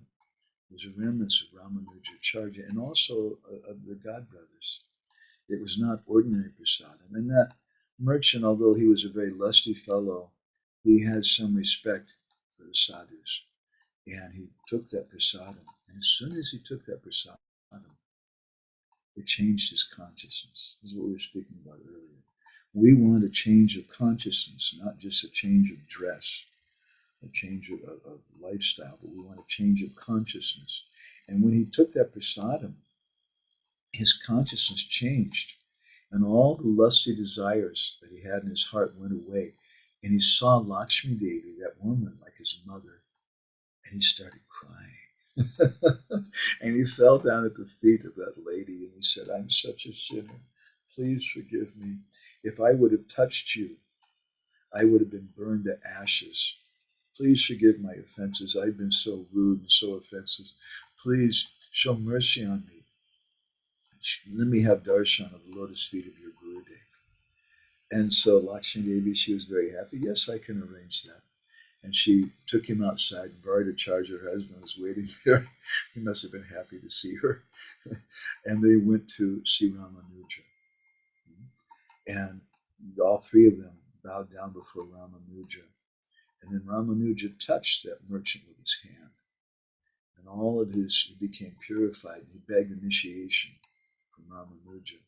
was a remnants of Ramanujacharya and also of the godbrothers. It was not ordinary prasadam. And that merchant, although he was a very lusty fellow, he had some respect for the sadhus. And he took that prasadam. And as soon as he took that prasadam, it changed his consciousness. This is what we were speaking about earlier. We want a change of consciousness, not just a change of dress, a change of lifestyle, but we want a change of consciousness. And when he took that prasadam, his consciousness changed. And all the lusty desires that he had in his heart went away. And he saw Lakshmi Devi, that woman, like his mother, and he started crying. And he fell down at the feet of that lady and he said, I'm such a sinner. Please forgive me. If I would have touched you, I would have been burned to ashes. Please forgive my offenses. I've been so rude and so offensive. Please show mercy on me. Let me have darshan of the lotus feet of your Gurudev. And so Lakshmi Devi, she was very happy. Yes, I can arrange that. And she took him outside, and Bharadacharya, her husband, was waiting there. He must have been happy to see her. And they went to see Ramanuja. And all three of them bowed down before Ramanuja. And then Ramanuja touched that merchant with his hand. And all of he became purified. And he begged initiation from Ramanuja.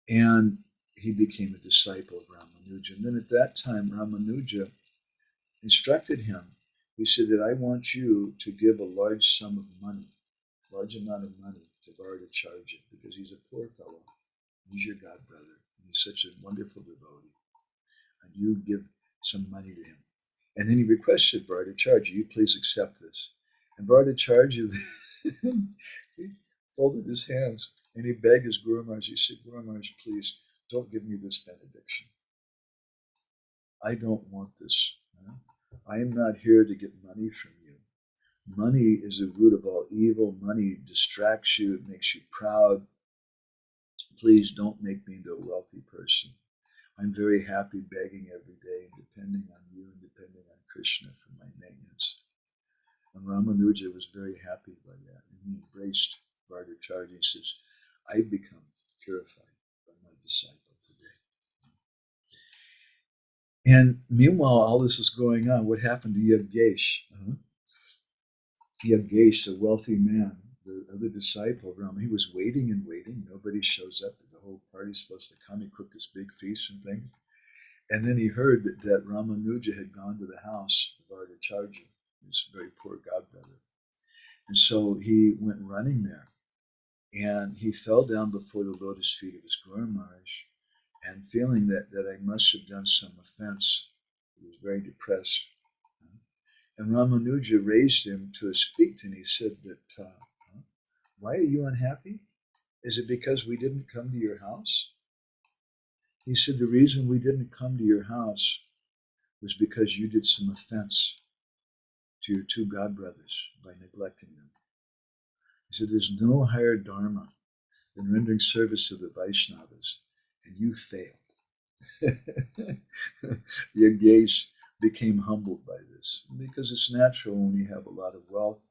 And he became a disciple of Ramanuja. And then at that time, Ramanuja instructed him. He said that I want you to give a large sum of money, large amount of money to Bharadacharya, because he's a poor fellow. He's your god brother. And he's such a wonderful devotee. And you give some money to him. And then he requested Bharadacharya, you please accept this. And Bharadacharya he folded his hands and he begged his Guru Maharaj. He said, Guru Maharaj, please don't give me this benediction. I don't want this. I am not here to get money from you. Money is the root of all evil. Money distracts you. It makes you proud. Please don't make me into a wealthy person. I'm very happy begging every day and depending on you and depending on Krishna for my maintenance. And Ramanuja was very happy by that. And he embraced Bharadacharya. He says, I've become purified by my disciple today. And meanwhile, all this is going on. What happened to Yoggesh? Yoggesh, a wealthy man, the other disciple of Rama, he was waiting and waiting. Nobody shows up. The whole party's supposed to come. He cooked this big feast and things. And then he heard that Ramanuja had gone to the house of Bharadacharya, his very poor godbrother. And so he went running there. And he fell down before the lotus feet of his Guru Maharaj. And feeling that I must have done some offense, he was very depressed. And Ramanuja raised him to his feet and he said that, why are you unhappy? Is it because we didn't come to your house? He said, the reason we didn't come to your house was because you did some offense to your two godbrothers by neglecting them. He said, there's no higher dharma than rendering service to the Vaishnavas, and you failed. Yoggesh became humbled by this because it's natural when we have a lot of wealth.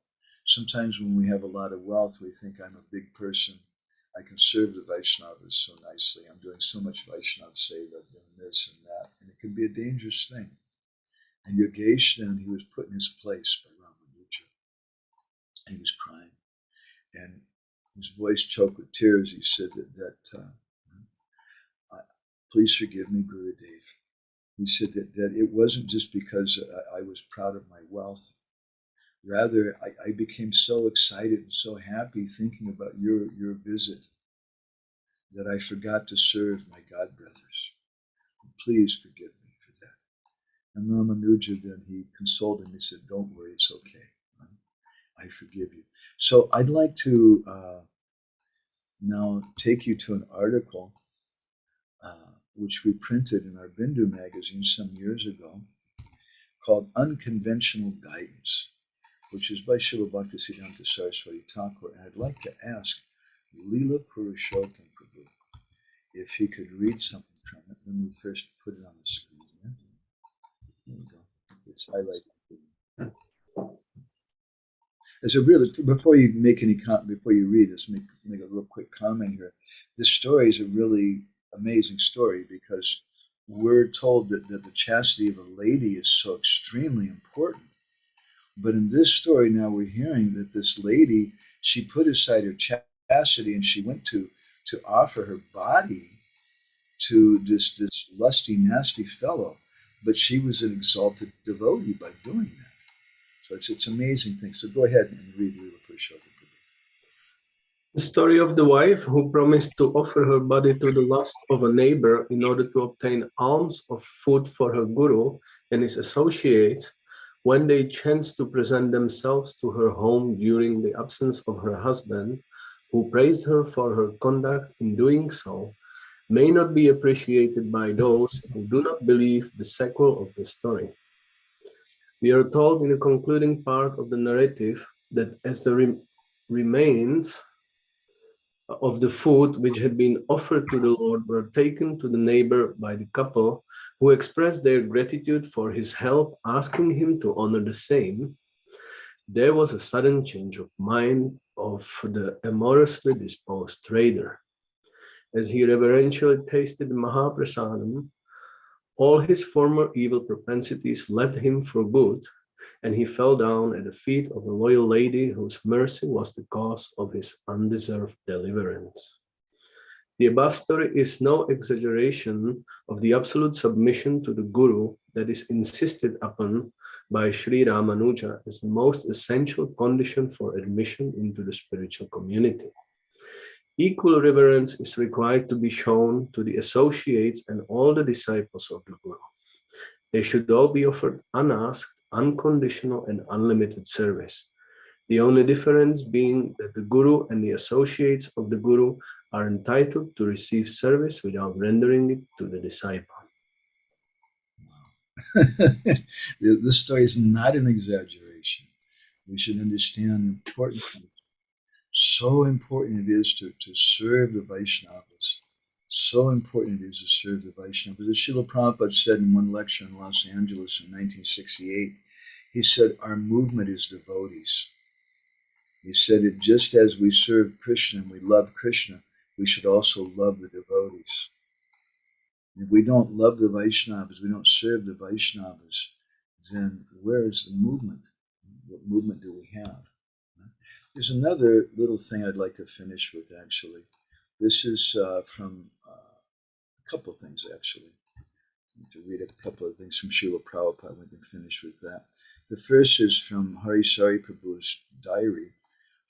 Sometimes when we have a lot of wealth, we think I'm a big person. I can serve the Vaishnavas so nicely. I'm doing so much Vaishnava seva, doing this and that. And it can be a dangerous thing. And Yoggesh then, he was put in his place by Ramanuja. And he was crying. And his voice choked with tears. He said that please forgive me, Gurudev. He said that it wasn't just because I was proud of my wealth. Rather, I became so excited and so happy thinking about your visit that I forgot to serve my godbrothers. Please forgive me for that. And Ramanuja then, he consoled him. He said, don't worry, it's okay. I forgive you. So I'd like to now take you to an article which we printed in our Bindu magazine some years ago called Unconventional Guidance, which is by Srila Bhaktisiddhanta Saraswati Thakur. And I'd like to ask Leela Purushottam Prabhu if he could read something from it. Let me first put it on the screen. There we go. It's highlighted. As a really, before you make any before you read this, make a real quick comment here. This story is a really amazing story because we're told that the chastity of a lady is so extremely important. But in this story now we're hearing that this lady, she put aside her chastity and she went to offer her body to this lusty, nasty fellow. But she was an exalted devotee by doing that. So it's an amazing thing. So go ahead and read Leela Purushottam. The story of the wife who promised to offer her body to the lust of a neighbor in order to obtain alms of food for her guru and his associates when they chanced to present themselves to her home during the absence of her husband, who praised her for her conduct in doing so, may not be appreciated by those who do not believe the sequel of the story. We are told in the concluding part of the narrative that as the remains of the food which had been offered to the Lord were taken to the neighbor by the couple, who expressed their gratitude for his help, asking him to honor the same, there was a sudden change of mind of the amorously disposed trader. As he reverentially tasted the Mahaprasadam, all his former evil propensities left him for good, and he fell down at the feet of the loyal lady whose mercy was the cause of his undeserved deliverance. The above story is no exaggeration of the absolute submission to the Guru that is insisted upon by Sri Ramanuja as the most essential condition for admission into the spiritual community. Equal reverence is required to be shown to the associates and all the disciples of the Guru. They should all be offered unasked, unconditional, and unlimited service. The only difference being that the Guru and the associates of the Guru are entitled to receive service without rendering it to the disciple. This story is not an exaggeration. We should understand the importance of it. So important it is to serve the Vaishnavas. So important it is to serve the Vaishnavas. As Srila Prabhupada said in one lecture in Los Angeles in 1968, he said, our movement is devotees. He said that just as we serve Krishna and we love Krishna, we should also love the devotees. And if we don't love the Vaishnavas, we don't serve the Vaishnavas, then where is the movement? What movement do we have? There's another little thing I'd like to finish with, actually. This is from a couple of things, actually. I need to read a couple of things from Srila Prabhupada. We can finish with that. The first is from Hari Sari Prabhu's diary.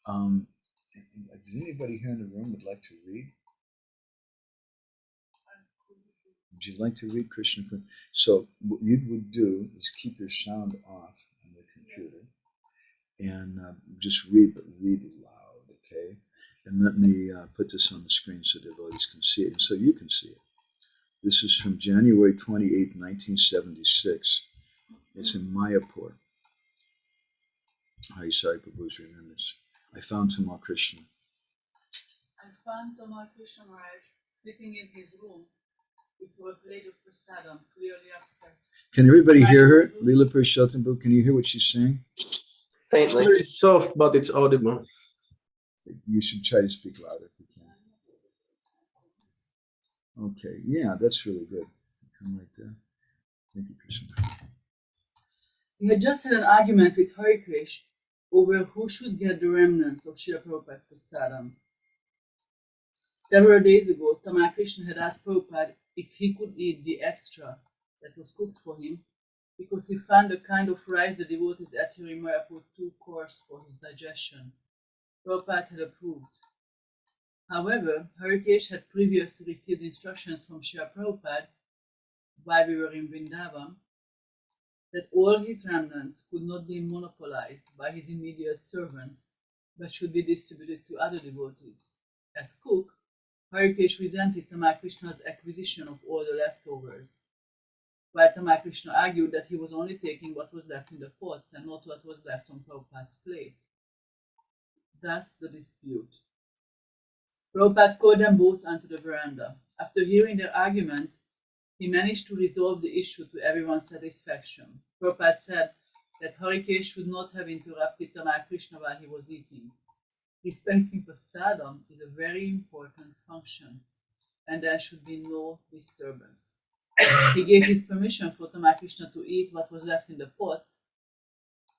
Does anybody here in the room would like to read? Would you like to read, Krishna? So what you would do is keep your sound off on the computer and just read, but read loud, okay? And let me put this on the screen so devotees can see it, and so you can see it. This is from January 28, 1976. It's in Mayapur. Hari Sari Prabhu's remembrance. I found Tamal Krishna. I found Tamal Krishna Maharaj sitting in his room with a plate of prasadam, clearly upset. Can everybody hear her? Leela Purushottam, can you hear what she's saying? It's very soft, but it's audible. You should try to speak louder if you can. Okay, yeah, that's really good. Come right there. Thank you, Krishna. He had just had an argument with Hari Krish over who should get the remnants of Srila Prabhupada's prasadam. Several days ago, Tamal Krishna had asked Prabhupada if he could eat the extra that was cooked for him, because he found the kind of rice the devotees at Mayapur too coarse for his digestion. Prabhupada had approved. However, Harikesh had previously received instructions from Srila Prabhupada while we were in Vrindavan that all his remnants could not be monopolized by his immediate servants, but should be distributed to other devotees. As cook, Harikesh resented Tamal Krishna's acquisition of all the leftovers, while Tamal Krishna argued that he was only taking what was left in the pots and not what was left on Prabhupada's plate. Thus the dispute. Prabhupada called them both onto the veranda. After hearing their arguments, he managed to resolve the issue to everyone's satisfaction. Prabhupada said that Harikesh should not have interrupted Tamal Krishna while he was eating. Respecting prasadam is a very important function, and there should be no disturbance. He gave his permission for Tamal Krishna to eat what was left in the pot,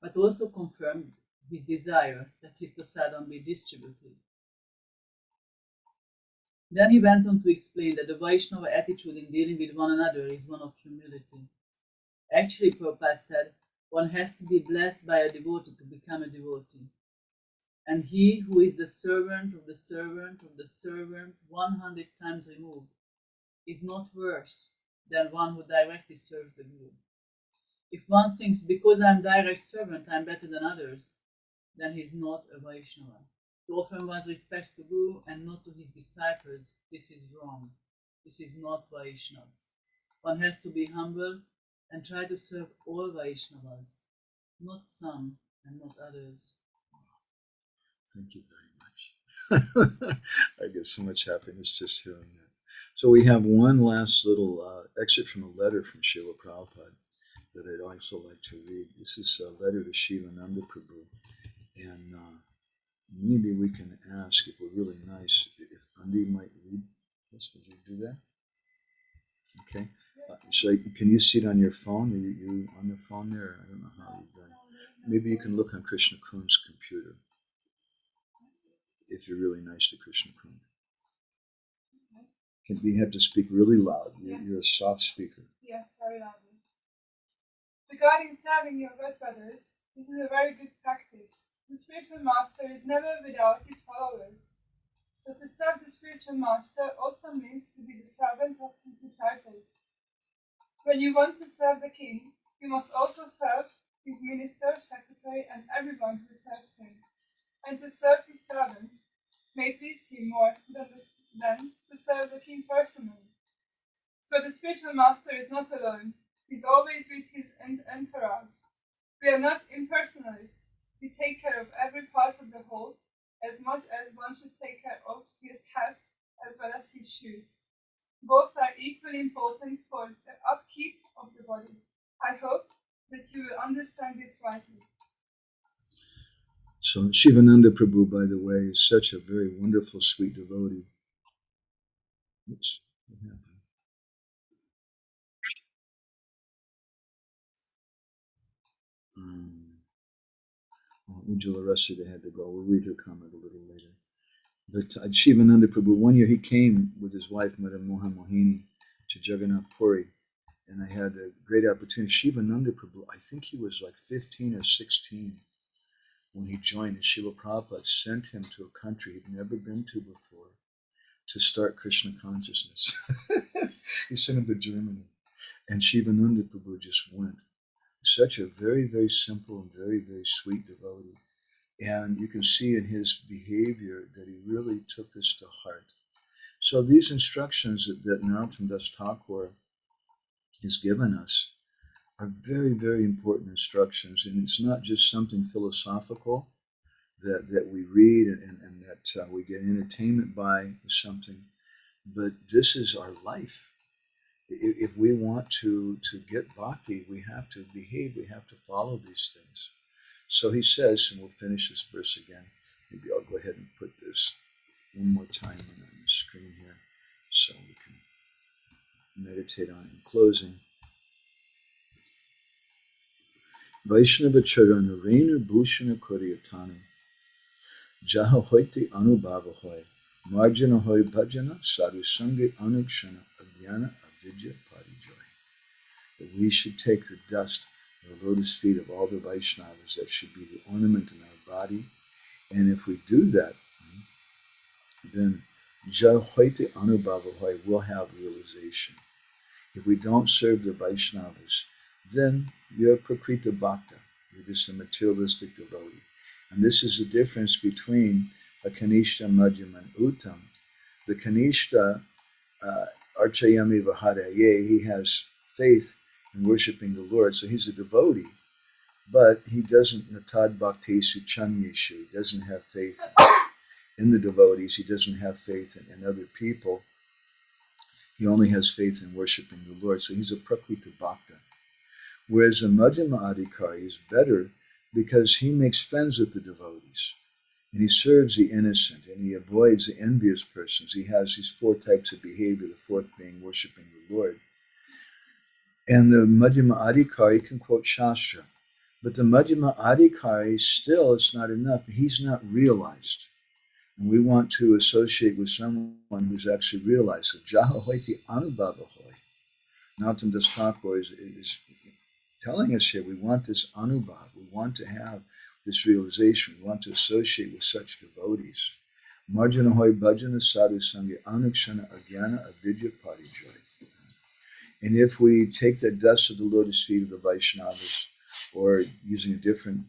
but also confirmed his desire that his prasadam be distributed. Then he went on to explain that the Vaishnava attitude in dealing with one another is one of humility. Actually, Prabhupada said, one has to be blessed by a devotee to become a devotee. And he who is the servant of the servant of the servant 100 times removed is not worse than one who directly serves the Guru. If one thinks because I'm direct servant I'm better than others, then he's not a Vaishnava. To offer one's respects to Guru and not to his disciples, this is wrong. This is not Vaishnava. One has to be humble and try to serve all Vaishnavas, not some and not others. Thank you very much. I get so much happiness just hearing that. So we have one last little excerpt from a letter from Srila Prabhupada that I'd also like to read. This is a letter to Shivananda Prabhu. And maybe we can ask, if we're really nice, if Andi might read this. Would you do that? Okay. So can you see it on your phone? Are you on the phone there? I don't know how you've done it. Maybe you can look on Krishna Kun's computer, if you're really nice to Krishna Kun. We have to speak really loud. You're a soft speaker. Yes, very loudly. Regarding serving your God brothers, this is a very good practice. The spiritual master is never without his followers. So to serve the spiritual master also means to be the servant of his disciples. When you want to serve the king, you must also serve his minister, secretary, and everyone who serves him. And to serve his servant may please him more than to serve the king personally. So the spiritual master is not alone. He's always with his entourage. We are not impersonalists. We take care of every part of the whole, as much as one should take care of his hat as well as his shoes. Both are equally important for the upkeep of the body. I hope that you will understand this rightly. So Shivananda Prabhu, by the way, is such a very wonderful, sweet devotee. Oops, what happened? Ujjvala Rasida had to go. We'll read her comment a little later. But Shivananda Prabhu, one year he came with his wife, Madam Mohan Mohini, to Jagannath Puri, and I had a great opportunity. Shivananda Prabhu, I think he was like 15 or 16 when he joined, and Srila Prabhupada sent him to a country he'd never been to before to start Krishna consciousness. He sent him to Germany, and Shivananda Prabhu just went. Such a very, very simple and very, very sweet devotee. And you can see in his behavior that he really took this to heart. So these instructions that Narottam Das Thakur has given us are very, very important instructions. And it's not just something philosophical that we read and that we get entertainment by something, but this is our life. If we want to get bhakti, we have to behave, we have to follow these things. So he says, and we'll finish this verse again. Maybe I'll go ahead and put this one more time on the screen here so we can meditate on it in closing. Vaishnava charana rena bhushana koriyatana jaha hoiti anubhava hoy marjana hoy bhajana sadhu sange anukshana agyana avidya parijoy. That we should take the dust of the lotus feet of all the Vaishnavas. That should be the ornament in our body. And if we do that, then Jahoite Anubhavahoy will have realization. If we don't serve the Vaishnavas, then you're Prakrita Bhakta. You're just a materialistic devotee. And this is the difference between a Kanishta, Madhyam, and Uttam. The Kanishta, Archayami Vahadaye, he has faith in worshiping the Lord, so he's a devotee, but he doesn't Natad Bhakti Suchanyeshu. He doesn't have faith in the devotees, he doesn't have faith in other people. He only has faith in worshiping the Lord, so he's a Prakrita Bhakta. Whereas a Madhyama Adhikari is better because he makes friends with the devotees, and he serves the innocent, and he avoids the envious persons. He has these four types of behavior, the fourth being worshiping the Lord. And the Madhyama Adhikari can quote Shastra, but the Madhyama Adhikari still, it's not enough. He's not realized. And we want to associate with someone who's actually realized. So Jaha Hoiti Anubhava Hoy. Narottam Das Thakur is telling us here, we want this Anubhav. We want to have this realization. We want to associate with such devotees. Marjana hoy bhajana sadhu sangha anukshana agyana avidya parijoy. And if we take the dust of the lotus feet of the Vaishnavas, or using a different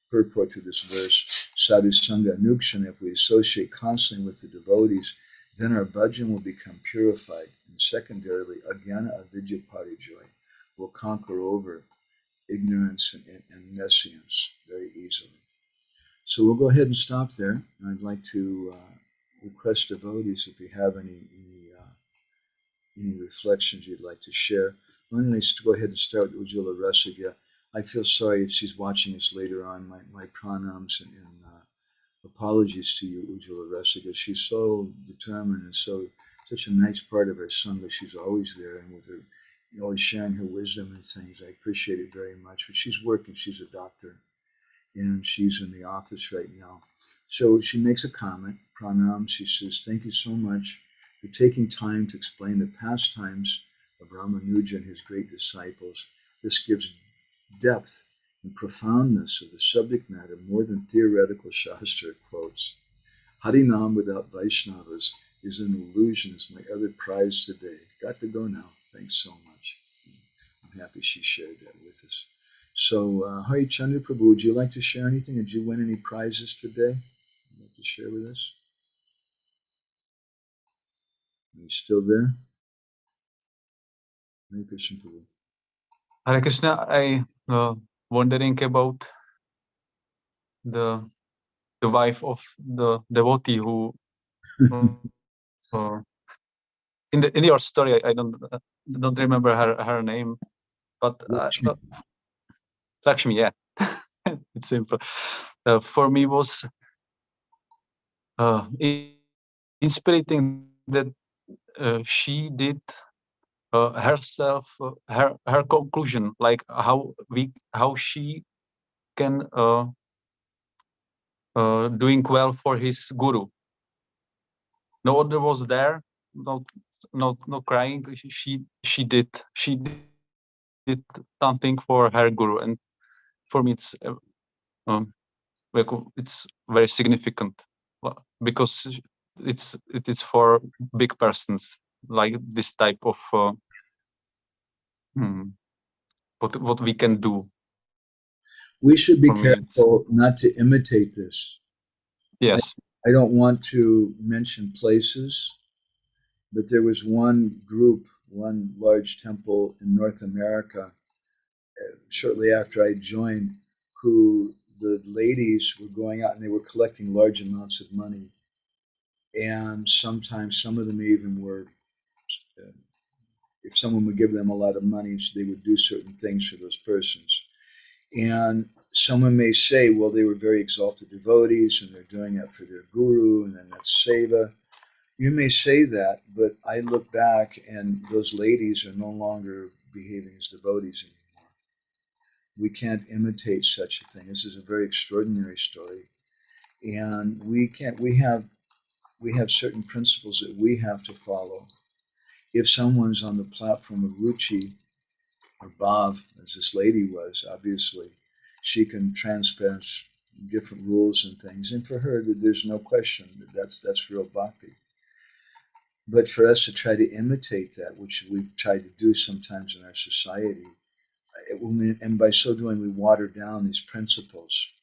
purport to this verse, sadhu sangha anukshana, if we associate constantly with the devotees, then our bhajan will become purified. And secondarily, agyana avidya parijoy will conquer over ignorance and nescience very easily. So we'll go ahead and stop there. I'd like to request devotees if you have any reflections you'd like to share. I'm going to go ahead and start with Ujjwala Rasagya. I feel sorry if she's watching this later on. My pranams and apologies to you, Ujjwala Rasagya. She's so determined and such a nice part of our Sangha. She's always there, and with her, always sharing her wisdom and things. I appreciate it very much. But she's working. She's a doctor, and she's in the office right now. So she makes a comment, pranam. She says, "Thank you so much for taking time to explain the pastimes of Ramanuja and his great disciples. This gives depth and profoundness of the subject matter more than theoretical Shastra quotes. Harinam without Vaishnavas is an illusion, is my other prize today." Got to go now. Thanks so much. I'm happy she shared that with us. So, Hari Chandra Prabhu, would you like to share anything? Did you win any prizes today? Would you like to share with us? Are you still there? Hare Krishna Prabhu. Hare Krishna, I wondering about the wife of the devotee who in your story, I don't remember her name, but Lakshmi, yeah. It's simple. For me was inspiring that she did herself her conclusion, like how she can doing well for his guru. No other was there, not crying. She did something for her guru, and for me it's very significant because it is for big persons like this type of what we can do. We should be careful not to imitate this. Yes. I don't want to mention places, but there was one group, one large temple in North America, shortly after I joined, who the ladies were going out and they were collecting large amounts of money. And sometimes some of them even were, if someone would give them a lot of money, they would do certain things for those persons. And someone may say, well, they were very exalted devotees and they're doing it for their guru, and then that's seva. You may say that, but I look back and those ladies are no longer behaving as devotees anymore. We can't imitate such a thing. This is a very extraordinary story. And we have certain principles that we have to follow. If someone's on the platform of Ruchi or Bhav, as this lady was, obviously, she can transpass different rules and things. And for her, there's no question that that's real bhakti. But for us to try to imitate that, which we've tried to do sometimes in our society, and by so doing, we water down these principles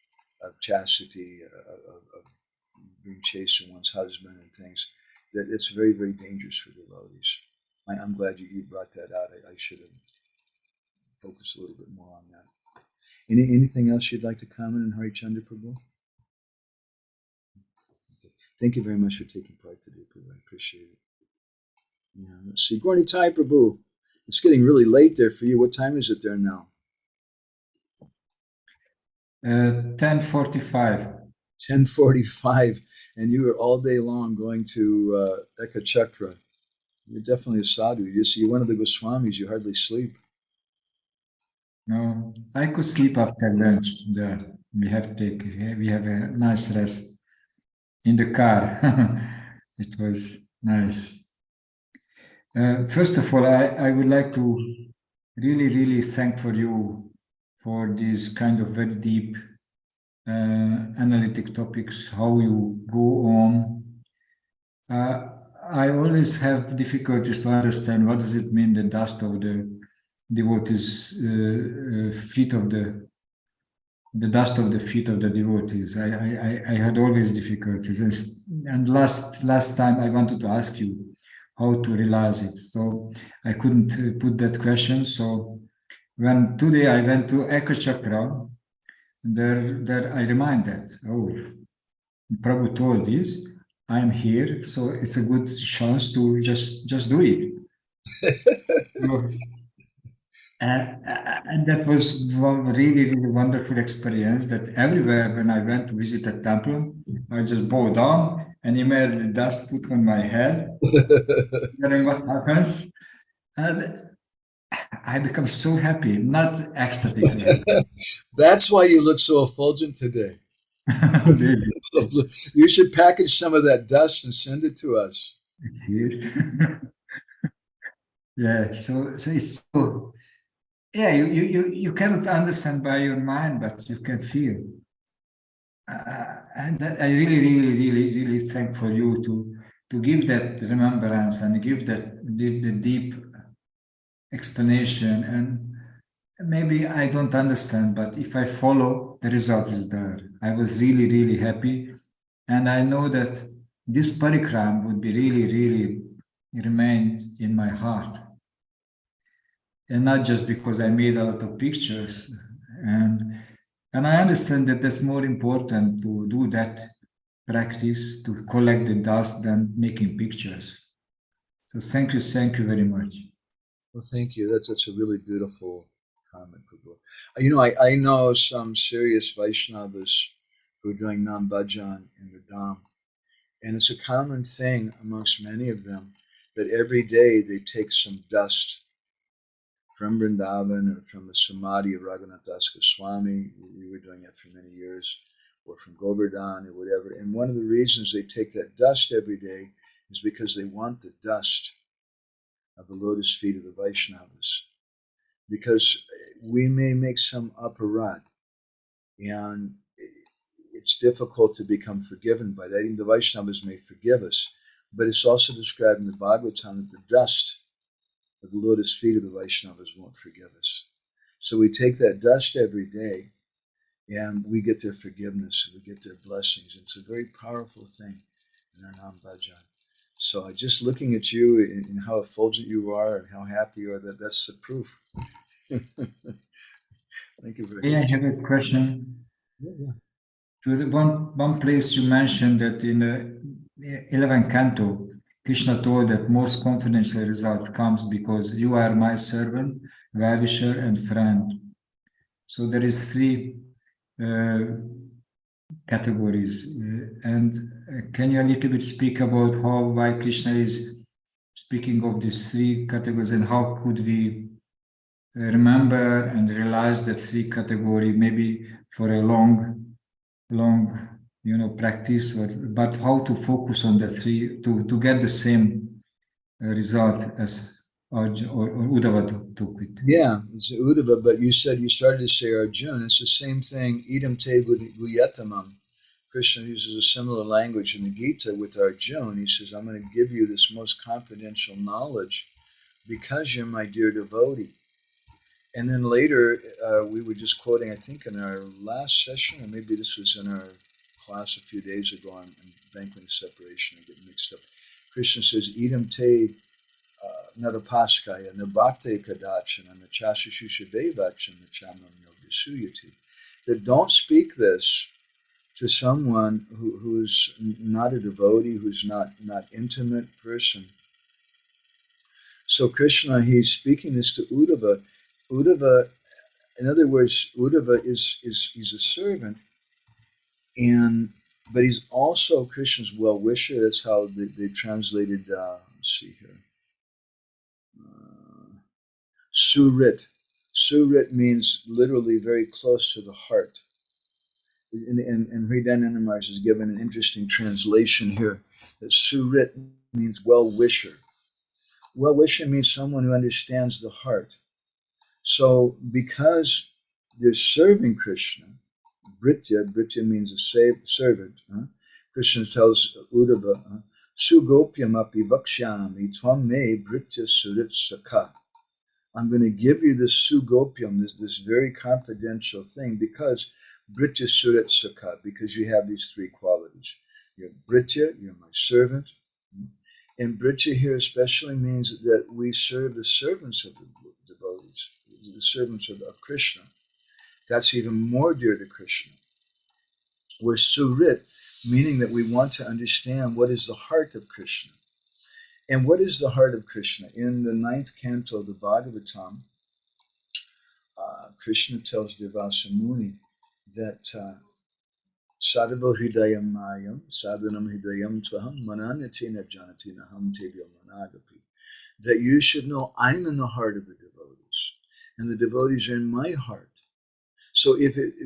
of chastity, of being chaste in one's husband and things, that it's very, very dangerous for devotees. I'm glad you brought that out. I should have focused a little bit more on that. Anything else you'd like to comment on, Hari Chandra Prabhu? Okay. Thank you very much for taking part today, Prabhu. I appreciate it. Yeah, let's see. Gorni Tai Prabhu. It's getting really late there for you. What time is it there now? 10:45. 10:45, and you were all day long going to Eka Chakra. You're definitely a sadhu. You're one of the Goswamis. You hardly sleep. No, I could sleep after lunch there. We have a nice rest in the car. It was nice. First of all, I would like to really, really thank for you for this kind of very deep analytic topics, how you go on. I always have difficulties to understand what does it mean, the dust of the devotees' feet of the dust of the feet of the devotees. I had always difficulties, and last time I wanted to ask you how to realize it, so I couldn't put that question. So when today I went to Echo Chakra, there I remind that, oh, Prabhu told this, I'm here, so it's a good chance to just do it. So, and that was one really wonderful experience, that everywhere when I went to visit a temple, I just bow down and immediately dust put on my head, knowing what happens. And I become so happy, not ecstatic. That's why you look so effulgent today. You should package some of that dust and send it to us. It's here. Yeah, so it's so, yeah, you cannot understand by your mind, but you can feel. And I really thank for you to give that remembrance and give that the deep explanation. And maybe I don't understand, but if I follow, the result is there. I was really happy, and I know that this parikram would be really remained in my heart, and not just because I made a lot of pictures. And I understand that that's more important to do that practice, to collect the dust, than making pictures. So thank you very much. Well, thank you. That's a really beautiful comment, Prabhu. You know, I know some serious Vaishnavas who are doing Nam Bhajan in the Dham, and it's a common thing amongst many of them that every day they take some dust from Vrindavan or from the Samadhi of Raghunath Das Goswami. We were doing that for many years, or from Govardhan or whatever. And one of the reasons they take that dust every day is because they want the dust of the lotus feet of the Vaishnavas. Because we may make some aparad, and it's difficult to become forgiven by that. Even the Vaishnavas may forgive us, but it's also described in the Bhagavatam that the dust of the lotus feet of the Vaishnavas won't forgive us. So we take that dust every day, and we get their forgiveness, and we get their blessings. It's a very powerful thing in our Nam Bhajan. So just looking at you and how effulgent you are and how happy you are, that's the proof. Thank you very much. I have a question. Yeah. To the one place you mentioned that in the 11th canto, Krishna told that most confidential result comes because you are my servant, well-wisher, and friend. So there is three categories. And can you a little bit speak about why Krishna is speaking of these three categories, and how could we remember and realize the three category, maybe for a long practice, but how to focus on the three to get the same result as Uddhava took it. Yeah, it's Uddhava, but you said you started to say Arjuna. It's the same thing. Idam te guyatamam. Krishna uses a similar language in the Gita with Arjuna. He says, I'm going to give you this most confidential knowledge because you're my dear devotee. And then later, we were just quoting, I think in our last session, or maybe this was in our class a few days ago on banqueting separation, I get mixed up. Krishna says, Idam te nadapaskaya nabhakte kadachana nachasashushavevachana nachamam yogasuyati. That don't speak this to someone who's not a devotee, who's not intimate person. So Krishna, he's speaking this to Uddhava. Uddhava, in other words, Uddhava he's a servant, but he's also Krishna's well-wisher. That's how they translated, let's see here, Surit. Surit means literally very close to the heart. And Hridayananda Maharaj has given an interesting translation here, that Surit means well-wisher. Well-wisher means someone who understands the heart. So because they're serving Krishna, Britya means a servant. Krishna tells Uddhava, Sugopyam api vakshyami tvam me Britya surit sakha. I'm going to give you this sugopyam, this very confidential thing, because Britya surit sakha, because you have these three qualities. You're Britya, you're my servant. And Britya here especially means that we serve the servants of the devotees, the servants of Krishna. That's even more dear to Krishna. We're surit, meaning that we want to understand what is the heart of Krishna. And what is the heart of Krishna? In the 9th canto of the Bhagavatam, Krishna tells Devasa Muni that Sadhava hridayam mayam, sadhanam hridayam tvaham, mananatina janatina ham tebya managapi. That you should know I'm in the heart of the devotees, and the devotees are in my heart. So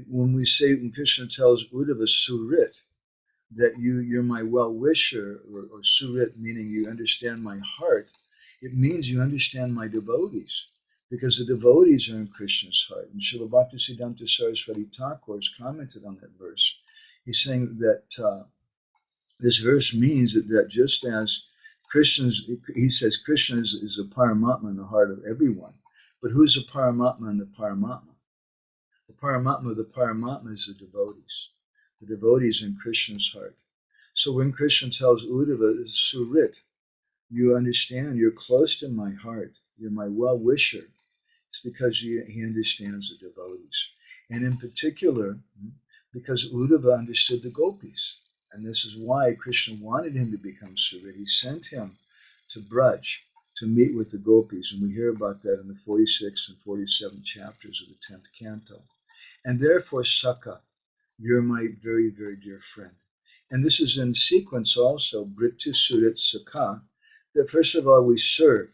when Krishna tells Uddhava Surit, that you're my well-wisher, or Surit meaning you understand my heart, it means you understand my devotees, because the devotees are in Krishna's heart. And Srila Bhaktisiddhanta Saraswati Thakur has commented on that verse. He's saying that this verse means that just as he says Krishna is a Paramatma in the heart of everyone, but who's the Paramatma in the Paramatma? The Paramatma of the Paramatma is the devotees. The devotees are in Krishna's heart. So when Krishna tells Uddhava, Surit, you understand, you're close to my heart, you're my well-wisher. It's because he understands the devotees. And in particular, because Uddhava understood the gopis. And this is why Krishna wanted him to become Surit. He sent him to Braj to meet with the gopis. And we hear about that in the 46th and 47th chapters of the 10th canto. And therefore, Sakha, you're my very, very dear friend. And this is in sequence also, Britya Surit Sakha, that first of all we serve.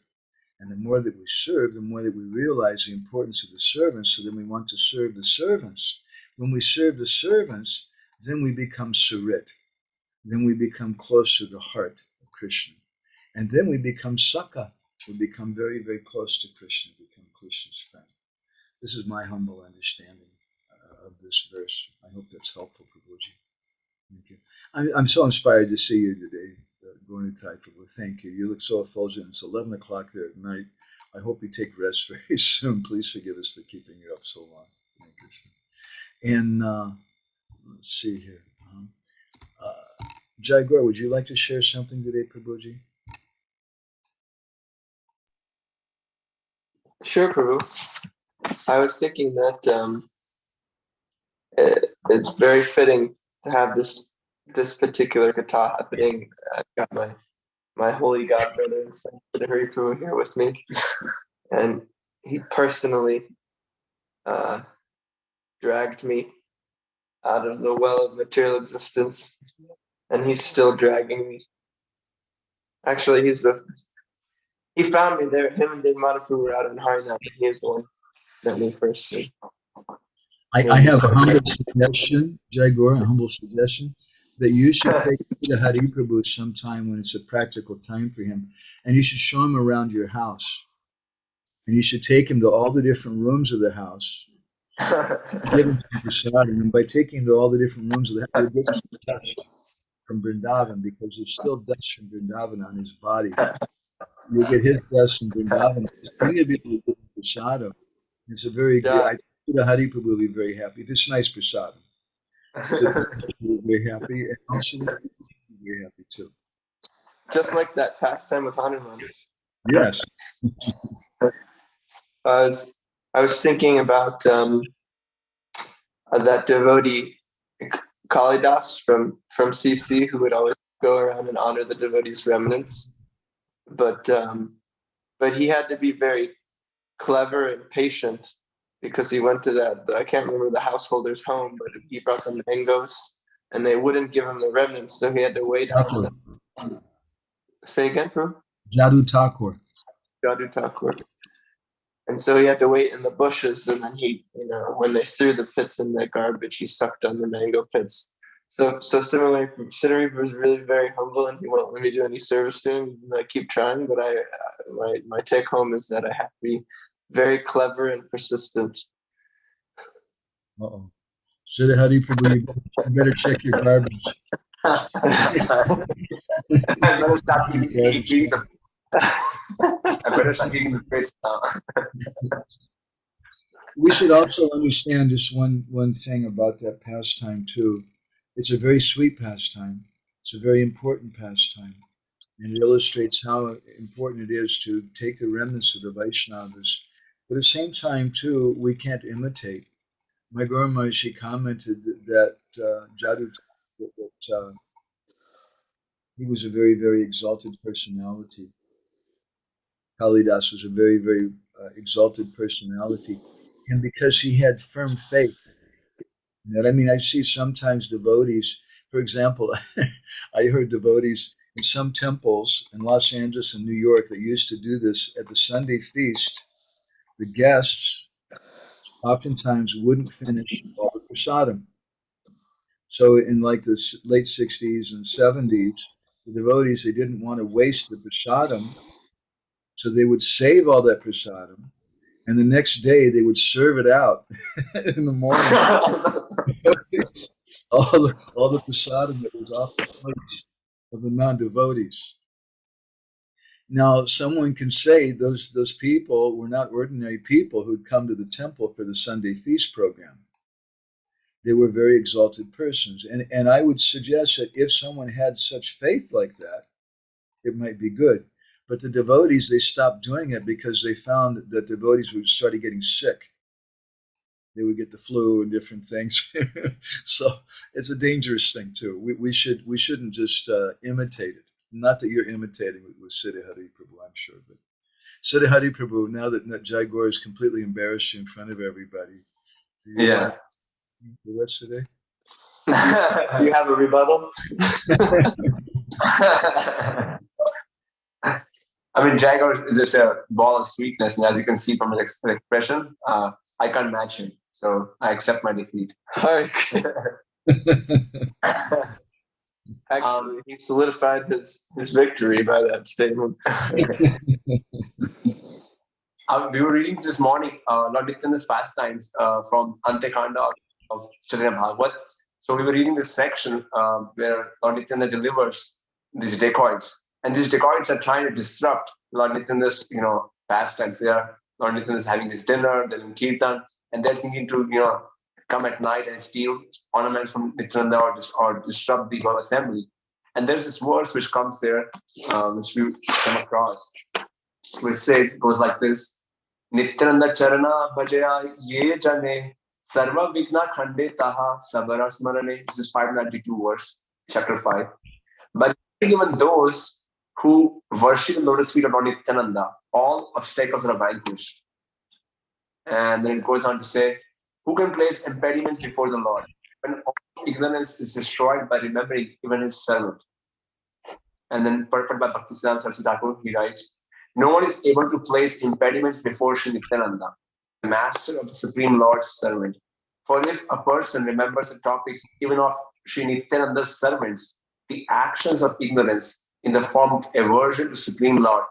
And the more that we serve, the more that we realize the importance of the servants, so then we want to serve the servants. When we serve the servants, then we become Surit. Then we become close to the heart of Krishna. And then we become Sakha. We become very, very close to Krishna, become Krishna's friend. This is my humble understanding of this verse. I hope that's helpful, Prabhuji. Thank you. I'm so inspired to see you today, Gornitai Prabhu. Thank you. You look so effulgent. It's 11 o'clock there at night. I hope you take rest very soon. Please forgive us for keeping you up so long. Thank you. And let's see here. Jaigor, would you like to share something today, Prabhuji? Sure, Prabhu. I was thinking that it's very fitting to have this particular katha happening. I've got my holy godbrother, Hari Prabhu, here with me, and he personally dragged me out of the well of material existence, and he's still dragging me. Actually, he found me there. Him and Dave Madhaprabhu were out in Harinam. He was the one that me first see. I have a humble suggestion, Jaigor, a humble suggestion, that you should take the Hari Prabhu sometime when it's a practical time for him, and you should show him around your house. And you should take him to all the different rooms of the house. Give him some prasadam, and by taking him to all the different rooms of the house, you'll get some dust from Vrindavan, because there's still dust from Vrindavan on his body. You'll get his dust from Vrindavan. And you'll be able to give him prasadam. It's a very good. I think the Hari Prabhu will be very happy. It's nice prasadam. So we're very happy, and also we'll be very happy too. Just like that pastime with Hanuman. Yes. I was thinking about that devotee Kalidas from CC, who would always go around and honor the devotees' remnants, but he had to be very clever and patient, because he went to I can't remember the householder's home, but he brought them mangoes and they wouldn't give him the remnants, so he had to wait outside. Say again, bro? Jadu Thakur. Jadu Thakur. And so he had to wait in the bushes, and then he, when they threw the pits in the garbage, he sucked on the mango pits. So similarly, Siddhari was really very humble, and he won't let me do any service to him. I keep trying, but my take home is that I have to be very clever and persistent. Uh-oh. Siddha Hari Prabhu, you better check your garbage. I better start eating the I better start eating the plates now. We should also understand just one thing about that pastime too. It's a very sweet pastime. It's a very important pastime. And it illustrates how important it is to take the remnants of the Vaishnavas. But at the same time, too, we can't imitate. My Guru Maharishi commented that Jadu, that he was a very, very exalted personality. Kalidas was a very, very exalted personality. And because he had firm faith. You know, I mean, I see sometimes devotees, for example, I heard devotees in some temples in Los Angeles and New York that used to do this at the Sunday feast. The guests oftentimes wouldn't finish all the prasadam. So in like the late 60s and 70s, the devotees, they didn't want to waste the prasadam, so they would save all that prasadam, and the next day they would serve it out in the morning. all the prasadam that was off the plates of the non-devotees. Now, someone can say those people were not ordinary people who'd come to the temple for the Sunday feast program. They were very exalted persons. And I would suggest that if someone had such faith like that, it might be good. But the devotees, they stopped doing it because they found that devotees would start getting sick. They would get the flu and different things. So it's a dangerous thing too. We shouldn't just imitate it. Not that you're imitating with Siddha Hari Prabhu, I'm sure, but Siddha Hari Prabhu, now that Jai Gaur has completely embarrassed you in front of everybody, do you want the rest today? Do you have a rebuttal? I mean, Jai Gaur is just a ball of sweetness, and as you can see from his expression, I can't match him, so I accept my defeat. Actually, he solidified his victory by that statement. We were reading this morning Lord Nityananda's pastimes from Antekanda of Chaitanya Bhagavad. So we were reading this section where Lord Nityananda delivers these dacoits. And these dacoits are trying to disrupt Lord Nityananda's, pastimes. Lord Nityananda is having his dinner, they're in Kirtan, and they're thinking to, come at night and steal ornaments from Nityananda or disrupt the whole assembly. And there's this verse which comes there, which we come across, which goes like this: Nityananda charana bhajaya ye jane sarva vigna khande taha sabara smarane. This is 592 verse, chapter 5. But even those who worship the lotus feet of Lord Nityananda, all obstacles are vanquished. And then it goes on to say, who can place impediments before the Lord when all ignorance is destroyed by remembering even his servant? And then purport by Bhaktisiddhanta Saraswati Thakur, he writes, no one is able to place impediments before Sri Nityananda, the master of the Supreme Lord's servant. For if a person remembers the topics even of Sri Nityananda's servants, the actions of ignorance in the form of aversion to Supreme Lord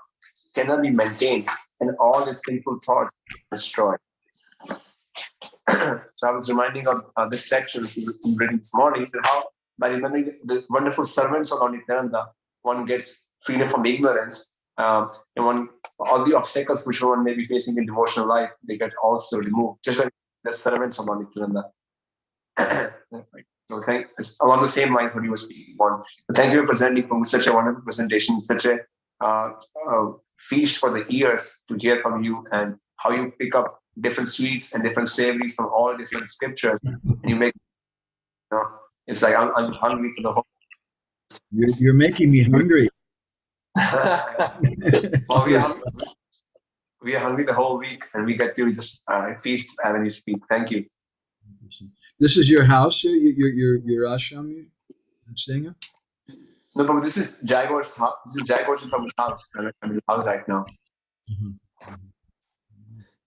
cannot be maintained, and all his sinful thoughts destroyed. So I was reminding of this section we read this morning, how by remembering the wonderful servants of Lord Nityananda, one gets freedom from ignorance, and all the obstacles which one may be facing in devotional life, they get also removed, just like the servants of Lord Nityananda. So it's along the same line what he was speaking on. So thank you for presenting from such a wonderful presentation, such a feast for the ears to hear from you, and how you pick up different sweets and different savories from all different scriptures, and you make, it's like I'm hungry for the whole. You're making me hungry. Well, we are hungry the whole week, and we get to just feast when you speak. Thank you. This is your house here, your ashram you're staying in? No, but this is Jai Gaur's house. This is Jai Gaur's from his house. I'm in his house right now.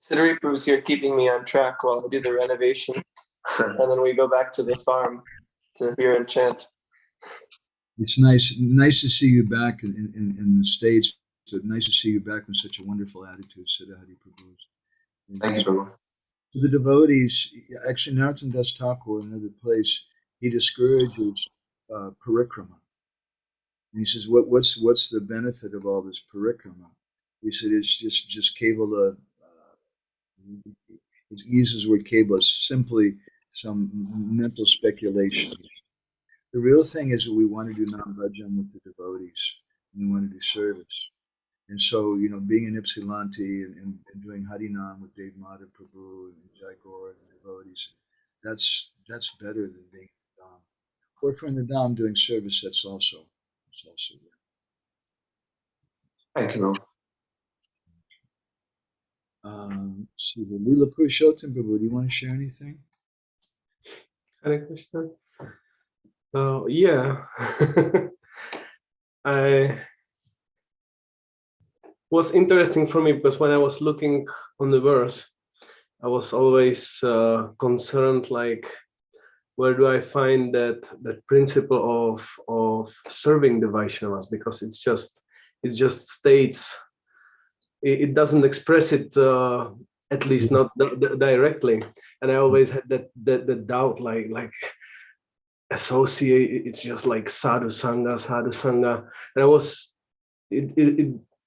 Siddhari Prabhu's here keeping me on track while I do the renovation, and then we go back to the farm to hear and chant. It's nice to see you back in the States. So nice to see you back with such a wonderful attitude, Siddha Hari Prabhu. Thank you, Prabhu. the devotees, actually Narottam Das Thakur in another place, he discourages parikrama. And he says, what's the benefit of all this parikrama? He said, it's just kevala. He uses the word kevala, simply some mental speculation. The real thing is that we want to do nam-bhajan with the devotees. And we want to do service. And so, being in Ypsilanti and doing Harinam with Dev Madhav Prabhu and Jai Gaur and the devotees, that's better than being in the Dham. Or if we're in the Dham doing service, that's also there. Thank you. See, the Lila Purushottam Prabhu, do you want to share anything? Hare Krishna. Yeah. I was interesting for me because when I was looking on the verse, I was always concerned, like, where do I find that principle of serving the Vaishnavas? Because it just states, it doesn't express it, at least not directly. And I always had that doubt, like associate, it's just like sadhu sangha, and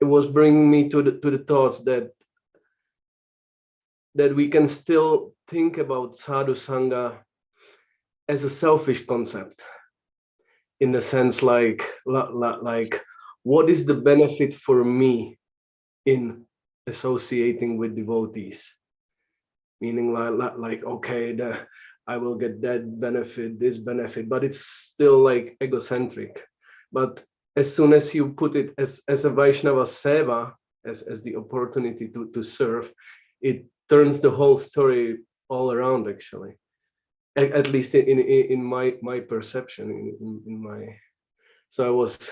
it was bringing me to the thoughts that we can still think about sadhu sangha as a selfish concept, in a sense, like what is the benefit for me in associating with devotees? Meaning like okay, I will get that benefit, this benefit, but it's still like egocentric. But as soon as you put it as a Vaishnava seva, as the opportunity to serve, it turns the whole story all around, actually. At least in my perception, in my. So I was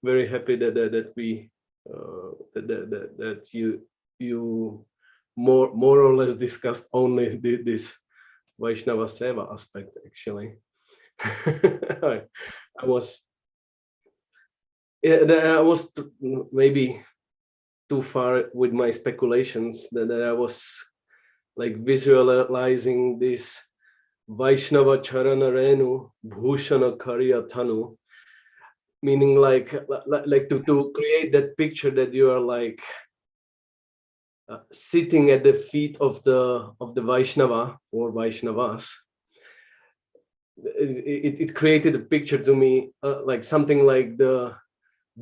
very happy that we that you more or less discussed only this Vaishnava seva aspect, actually. I was maybe too far with my speculations, that I was like visualizing this Vaishnava Charana Renu Bhushana Karya Tanu, meaning like to create that picture that you are like sitting at the feet of the Vaishnava or Vaishnavas. It created a picture to me, like something like the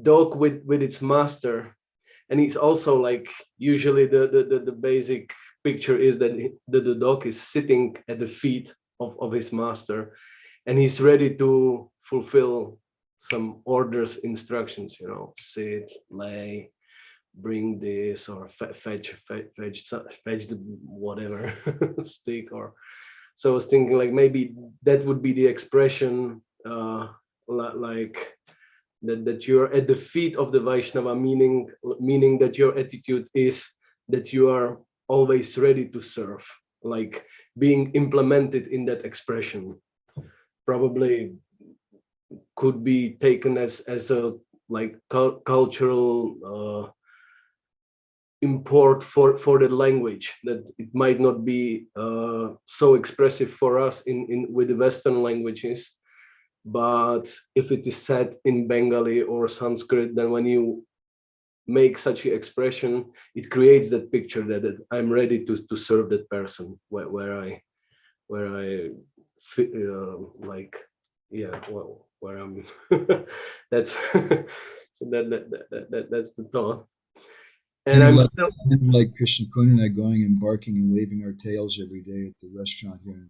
dog with its master, and it's also like usually the basic picture is that the dog is sitting at the feet of his master, and he's ready to fulfill some orders, instructions, sit, lay, bring this, or fetch the whatever stick. Or so I was thinking like maybe that would be the expression, like that you're at the feet of the Vaishnava, meaning that your attitude is that you are always ready to serve, like being implemented in that expression. Probably could be taken as a like cultural import for the language, that it might not be so expressive for us in with the Western languages, but if it is said in Bengali or Sanskrit, then when you make such an expression, it creates that picture that I'm ready to serve that person, where I like, yeah, well, where I'm that's so that's the thought. And I'm still like Krishna Kun and I going and barking and waving our tails every day at the restaurant here in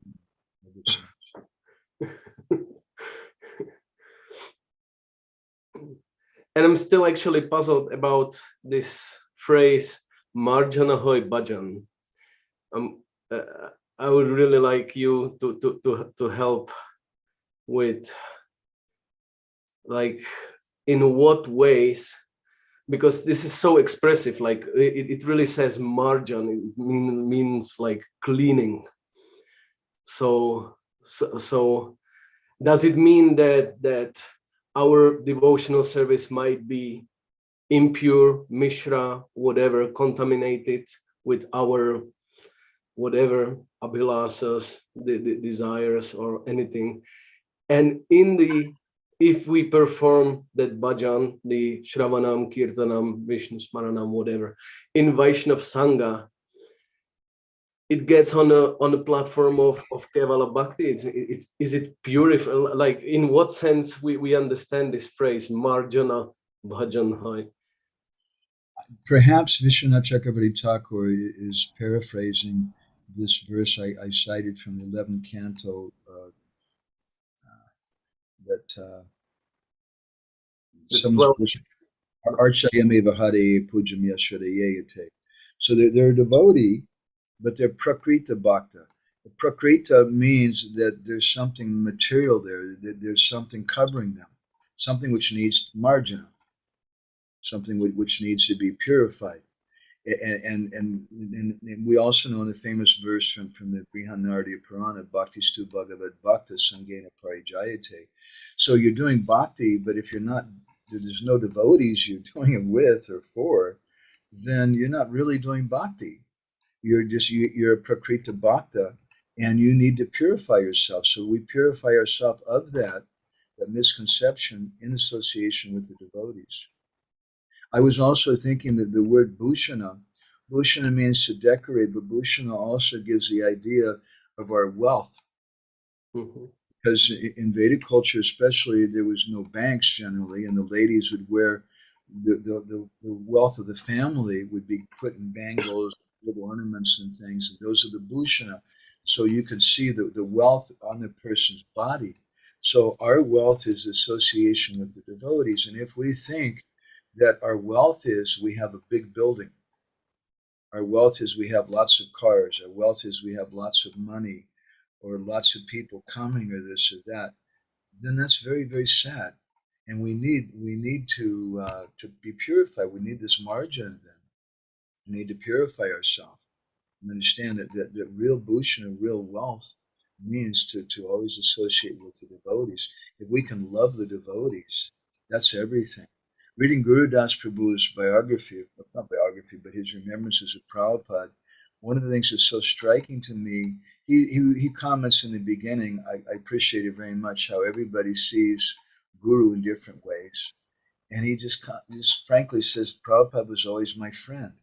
And I'm still actually puzzled about this phrase "marjana hoy bhajan." I would really like you to help with, like, in what ways, because this is so expressive. Like it really says marjan. It means like cleaning. So does it mean that our devotional service might be impure, mishra, whatever, contaminated with our whatever abhilasas, the desires or anything. And in the, if we perform that bhajan, the Shravanam, Kirtanam, Vishnu Smaranam, whatever, in Vaishnav Sangha, it gets on a platform of Kevala Bhakti. Is it purified? Like, in what sense we understand this phrase, Marjana Bhajan Hai? Perhaps Vishwanath Chakravarti Thakur is paraphrasing this verse I cited from the 11th canto, that someone's Archayame Vahade Pujamya Shradayayate. So they're a devotee, but they're Prakrita Bhakta. Prakrita means that there's something material there, that there's something covering them, something which needs margina, something which needs to be purified. And we also know the famous verse from the Brihanardiya Purana, Bhakti Stu Bhagavad Bhakta Sangena Parijayate. So you're doing bhakti, but if you're not, there's no devotees you're doing it with or for, then you're not really doing bhakti. You're a prakrita bhakta, and you need to purify yourself. So we purify ourselves of that misconception in association with the devotees. I was also thinking that the word bhushana means to decorate, but bhushana also gives the idea of our wealth. Mm-hmm. Because in Vedic culture especially, there was no banks generally, and the ladies would wear the wealth of the family would be put in bangles, little ornaments and things, and those are the bhushana. So you could see the wealth on the person's body. So our wealth is association with the devotees, and if we think that our wealth is we have a big building, our wealth is we have lots of cars, our wealth is we have lots of money, or lots of people coming, or this or that, then that's very, very sad. And we need to be purified. We need this margin then. We need to purify ourselves and understand that real bhushana, real wealth means to always associate with the devotees. If we can love the devotees, that's everything. Reading Guru Das Prabhu's biography, not biography, but his remembrances of Prabhupada, one of the things that's so striking to me, he comments in the beginning, I appreciate it very much, how everybody sees Guru in different ways. And he just frankly says, Prabhupada was always my friend.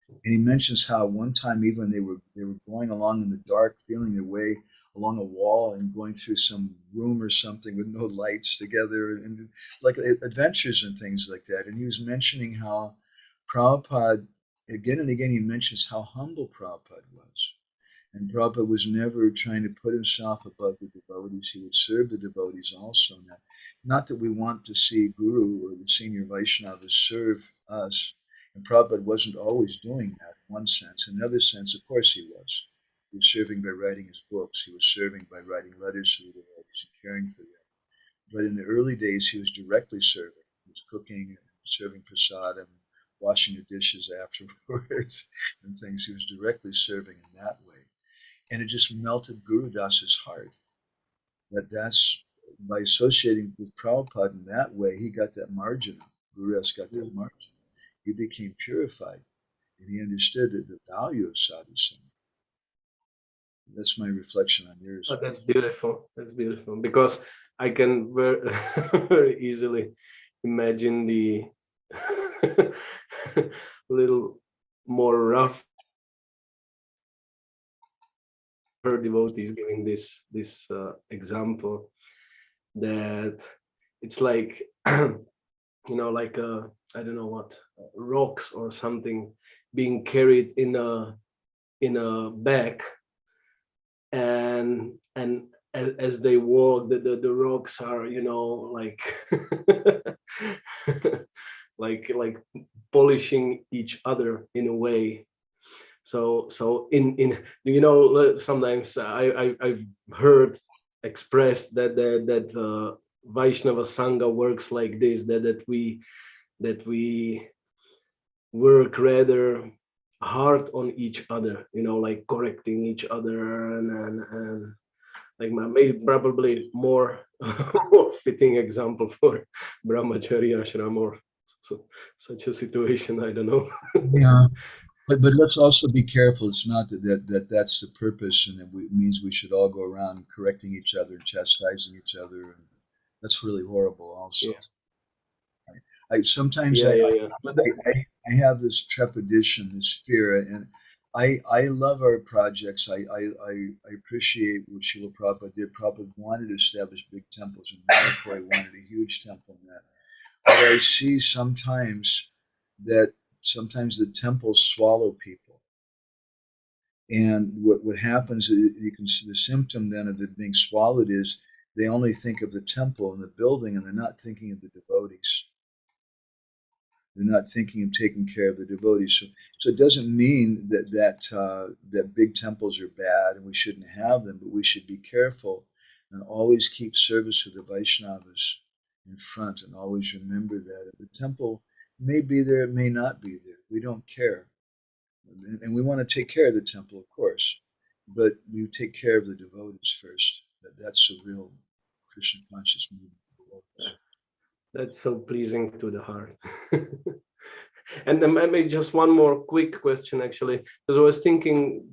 And he mentions how one time even they were going along in the dark, feeling their way along a wall and going through some room or something with no lights together, and like adventures and things like that. And he was mentioning how Prabhupada, again and again, he mentions how humble Prabhupada was. And Prabhupada was never trying to put himself above the devotees. He would serve the devotees also. Not that we want to see Guru or the senior Vaishnavas serve us. And Prabhupada wasn't always doing that in one sense. In another sense, of course he was. He was serving by writing his books. He was serving by writing letters to the devotees and caring for them. But in the early days, he was directly serving. He was cooking and serving prasad and washing the dishes afterwards and things. He was directly serving in that way. And it just melted Guru Das's heart. That's by associating with Prabhupada in that way, he got that margin. Guru Das got that margin. He became purified, and he understood the value of sadhu sangha. That's my reflection on yours. Oh, that's beautiful. That's beautiful, because I can very easily imagine the little more rough devotees giving this example, that it's like like I don't know what, rocks or something being carried in a bag, and as they walk, the rocks are like polishing each other in a way. So in sometimes I've heard expressed that Vaishnava Sangha works like this, that we work rather hard on each other, like correcting each other, and like maybe probably more fitting example for brahmacharya ashram or such a situation. I don't know. Yeah. But let's also be careful. It's not that's the purpose, and it means we should all go around correcting each other and chastising each other, and that's really horrible. Also, Yeah. I sometimes Yeah. I have this trepidation, this fear, and I love our projects. I appreciate what Srila Prabhupada did. Prabhupada wanted to establish big temples, and Mayapuri wanted a huge temple in that. But I see sometimes the temples swallow people. And what happens is you can see the symptom then of it being swallowed is they only think of the temple and the building, and they're not thinking of the devotees. They're not thinking of taking care of the devotees. So it doesn't mean that big temples are bad and we shouldn't have them, but we should be careful and always keep service for the Vaishnavas in front, and always remember that the temple may be there, it may not be there. We don't care. And we want to take care of the temple, of course, but we take care of the devotees first. That's a real Krishna conscious movement for the world. That's so pleasing to the heart. And then maybe just one more quick question, actually, because I was thinking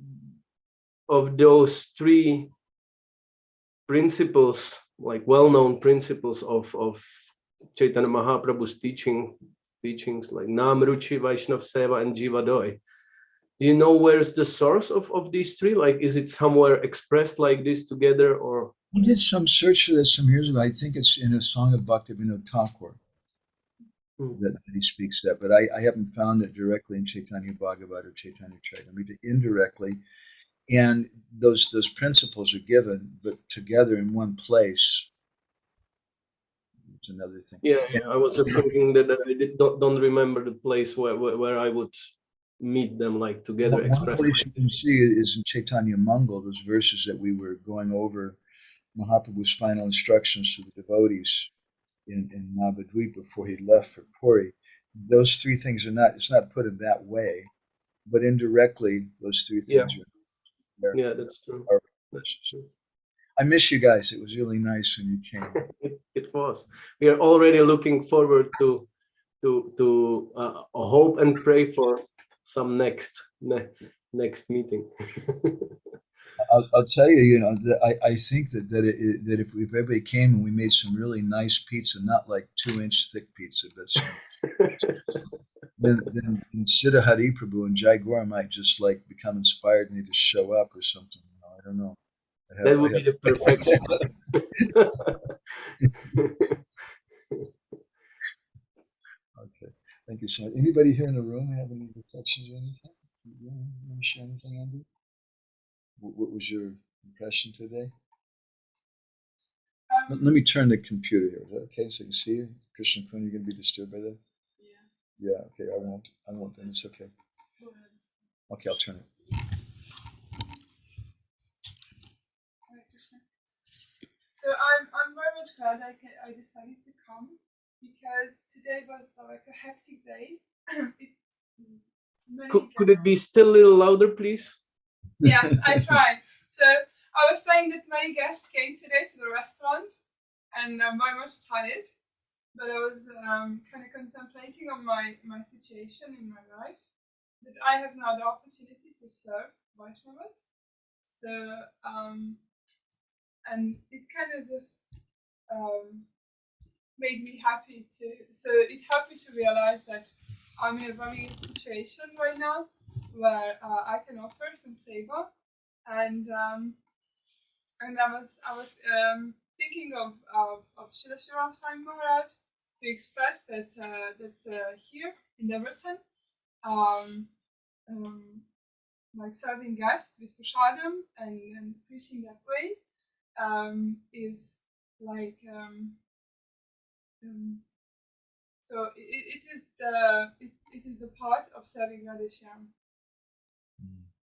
of those three principles, like well-known principles of Chaitanya Mahaprabhu's teachings, like Nam Ruchi, Vaishnav Seva, and Jivadoy. Do you know where's the source of these three? Like, is it somewhere expressed like this together, or? I did some search for this some years ago. I think it's in a song of Bhaktivinoda Thakur that he speaks that, but I haven't found it directly in Chaitanya Bhagavat or Chaitanya Charitamrita, indirectly. And those principles are given, but together in one place. It's another thing. Yeah, I was just thinking that I don't remember the place where I would meet them like together. One place you can see it is in Chaitanya Mangal, those verses that we were going over, Mahaprabhu's final instructions to the devotees in Navadvip before he left for Puri. Those three things it's not put in that way, but indirectly, those three things are there. Yeah, that's true. That's true. I miss you guys. It was really nice when you came. It was. We are already looking forward to hope and pray for some next meeting. I'll tell you, I think that if everybody came and we made some really nice pizza, not like 2-inch thick pizza, but then Siddha Hari Prabhu and Jai Gaura might just like become inspired and they just show up or something. I don't know. That would be the perfection. Okay, thank you so much. Anybody here in the room have any reflections or anything? You want to share anything, Andy? What was your impression today? Let me turn the computer here. Is that okay? So you can see you? Krishna Kun, you're going to be disturbed by that? Yeah, okay, I won't then. It's okay. Okay, I'll turn it. So I'm very much glad I decided to come, because today was like a hectic day. Could it be still a little louder, please? Yeah, I try. So I was saying that many guests came today to the restaurant, and I'm very much tired. But I was kind of contemplating on my situation in my life, that I have now the opportunity to serve Vaishnavas. So and it kind of just made me happy it helped me to realize that I'm in a very good situation right now, where I can offer some seva, and I was thinking of Srila Sri Swami Maharaj, who expressed that here in Debrecen, like serving guests with prasadam and preaching that way is like so it is the part of serving Radheshyam.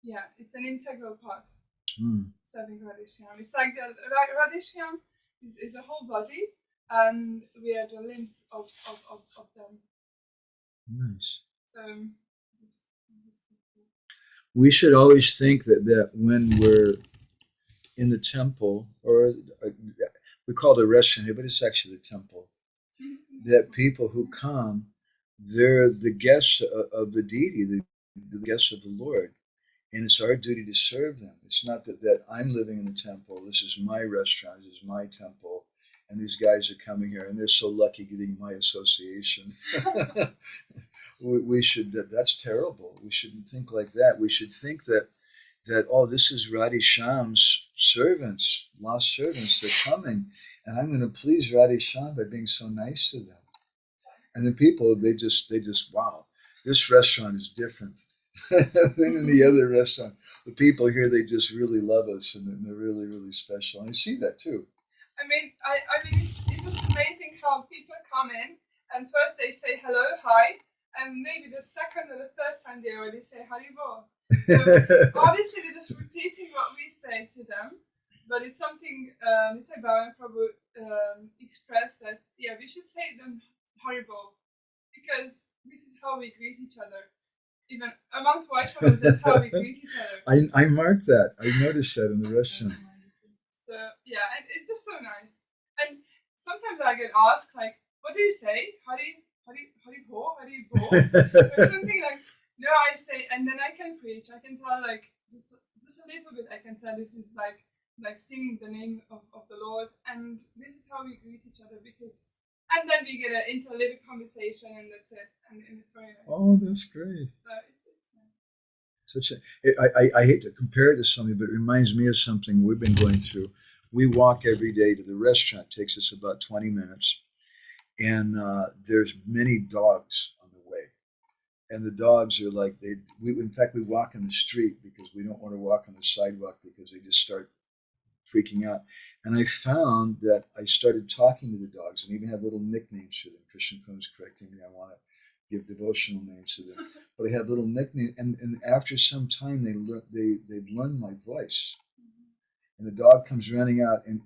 Yeah, it's an integral part. Serving Radheshyam. It's like the Radheshyam is a whole body, and we are the limbs of them. Nice. So we should always think that when we're in the temple, or we call it a restaurant here, but it's actually the temple, that people who come, they're the guests of the deity. The the guests of the Lord, and it's our duty to serve them. It's not that I'm living in the temple, this is my restaurant, this is my temple, and these guys are coming here, and they're so lucky getting my association. we should, that's terrible. We shouldn't think like that. We should think that oh, this is Radhe Shyam's servants, lost servants, they're coming, and I'm going to please Radhe Shyam by being so nice to them. And the people, they just, wow, this restaurant is different than any other restaurant. The people here, they just really love us, and they're really, really special. And I see that too. I mean, it's just amazing how people come in, and first they say hello, hi, and maybe the second or the third time they already say Haribol. So obviously they're just repeating what we say to them, but it's something Nitai Baba and Prabhu expressed that, yeah, we should say them Haribol, because this is how we greet each other. Even amongst Vaishnavas, that's how we greet each other. I marked that. I noticed that in the restaurant. So yeah, and it's just so nice. And sometimes I get asked, like, what do you say? Hari Bo? Or something like, no, I say, and then I can preach. I can tell, like, just a little bit. I can tell this is like singing the name of the Lord, and this is how we greet each other, because, and then we get into a little conversation, and that's it, and it's very nice. Oh, that's great. So I hate to compare it to something, but it reminds me of something we've been going through. We walk every day to the restaurant. It takes us about 20 minutes. And there's many dogs on the way. And the dogs are like, in fact, we walk in the street because we don't want to walk on the sidewalk because they just start freaking out. And I found that I started talking to the dogs and even have little nicknames for them. Krishna Kun's correcting me. I want to give devotional names to them, but I have little nicknames, and after some time they've learned my voice, and the dog comes running out, and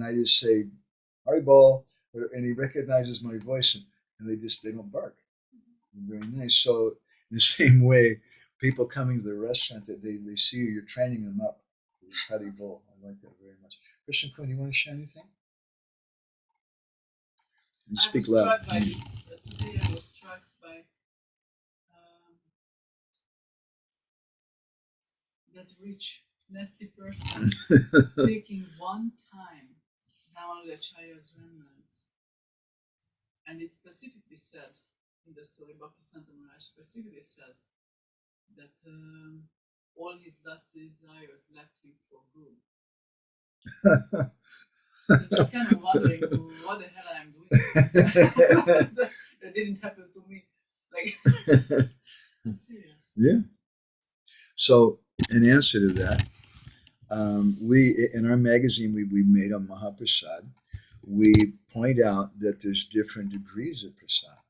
I just say Haribol, and he recognizes my voice, and they don't bark. Very nice. So in the same way, people coming to the restaurant, that they see you're training them up. It's Haribol. I like that very much. Krishna Kun, you want to share anything? And speak loud. Today I was struck by that rich, nasty person taking one time Ramanujacharya's remnants. And it specifically said in the story, Bhakti-Santa Maharaj specifically says that all his lusty desires left him for good. I'm just kind of wondering what the hell I'm doing. That didn't happen to me. Like, I'm serious. Yeah. So, in answer to that, we in our magazine we made on Mahaprasad, we point out that there's different degrees of prasad,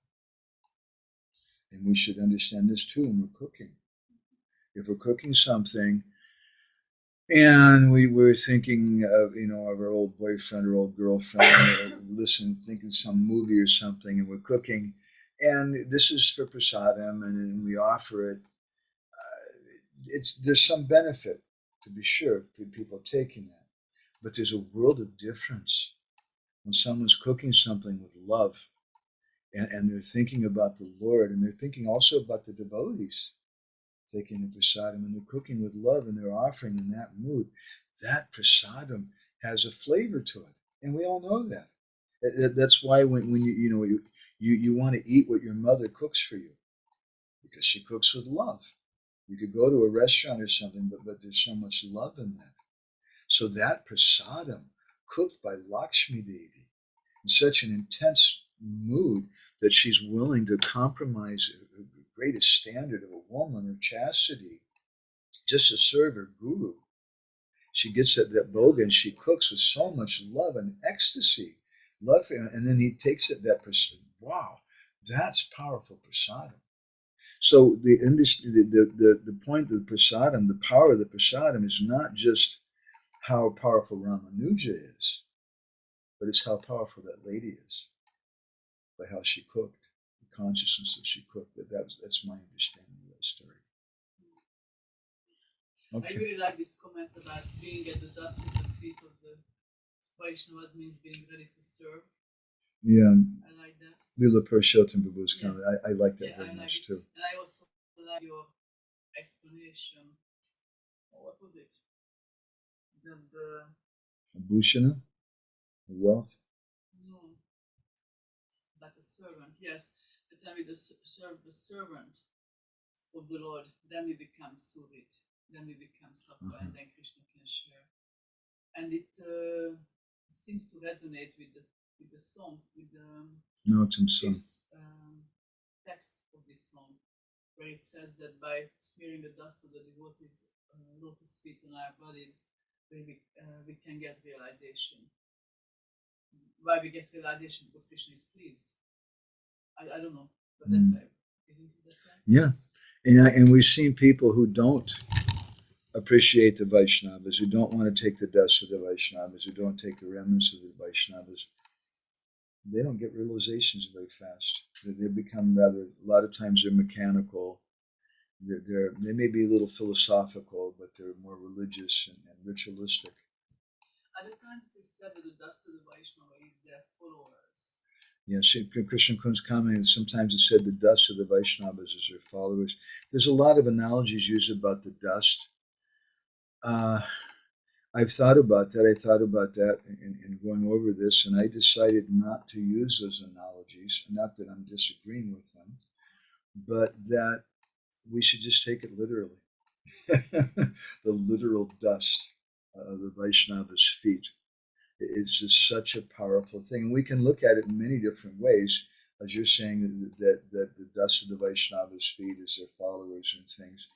and we should understand this too when we're cooking. If we're cooking something, and we were thinking of, of our old boyfriend or old girlfriend, or thinking some movie or something, and we're cooking, and this is for prasadam, and we offer it. There's some benefit, to be sure, for people taking that, but there's a world of difference when someone's cooking something with love, and they're thinking about the Lord, and they're thinking also about the devotees taking the prasadam, and they're cooking with love, and they're offering in that mood. That prasadam has a flavor to it, and we all know that. That's why when you want to eat what your mother cooks for you, because she cooks with love. You could go to a restaurant or something, but there's so much love in that. So that prasadam, cooked by Lakshmi Devi in such an intense mood that she's willing to compromise the greatest standard of a woman, her chastity, just to serve her guru. She gets that boga and she cooks with so much love and ecstasy. Love for him, and then he takes it, that prasadam. Wow, that's powerful prasadam. So the point of the prasadam, the power of the prasadam, is not just how powerful Ramanuja is, but it's how powerful that lady is by how she cooked, the consciousness that she cooked. That's my understanding of that story. Okay. I really like this comment about being at the dust at the feet of the Vaishnavas means being ready to serve. Yeah. I like that. Lila Purushottam Prabhu's comment. I like that very much too. And I also your explanation. What was it? The Bhushana, wealth. no, but the servant. Yes, the time we serve the servant of the Lord, then we become Surit, then we become Sattva, and then Krishna can share. And it seems to resonate with the song, with the text of this song, where it says that by smearing the dust of the devotees' lotus feet on our bodies, we can get realization. Why we get realization? Because Krishna is pleased. I don't know, but that's why. Isn't it that right? Yeah, and we've seen people who don't appreciate the Vaishnavas, who don't want to take the dust of the Vaishnavas, who don't take the remnants of the Vaishnavas. They don't get realizations very fast. They become rather, a lot of times they're mechanical. They may be a little philosophical, but they're more religious and ritualistic. Other times they said that the dust of the Vaishnava is their followers. Yeah, Krishna Kun's commenting, sometimes it said the dust of the Vaishnavas is their followers. There's a lot of analogies used about the dust. I've thought about that. I thought about that in going over this, and I decided not to use those analogies. Not that I'm disagreeing with them, but that we should just take it literally. The literal dust of the Vaishnava's feet is just such a powerful thing. And we can look at it in many different ways, as you're saying that the dust of the Vaishnava's feet is their followers and things.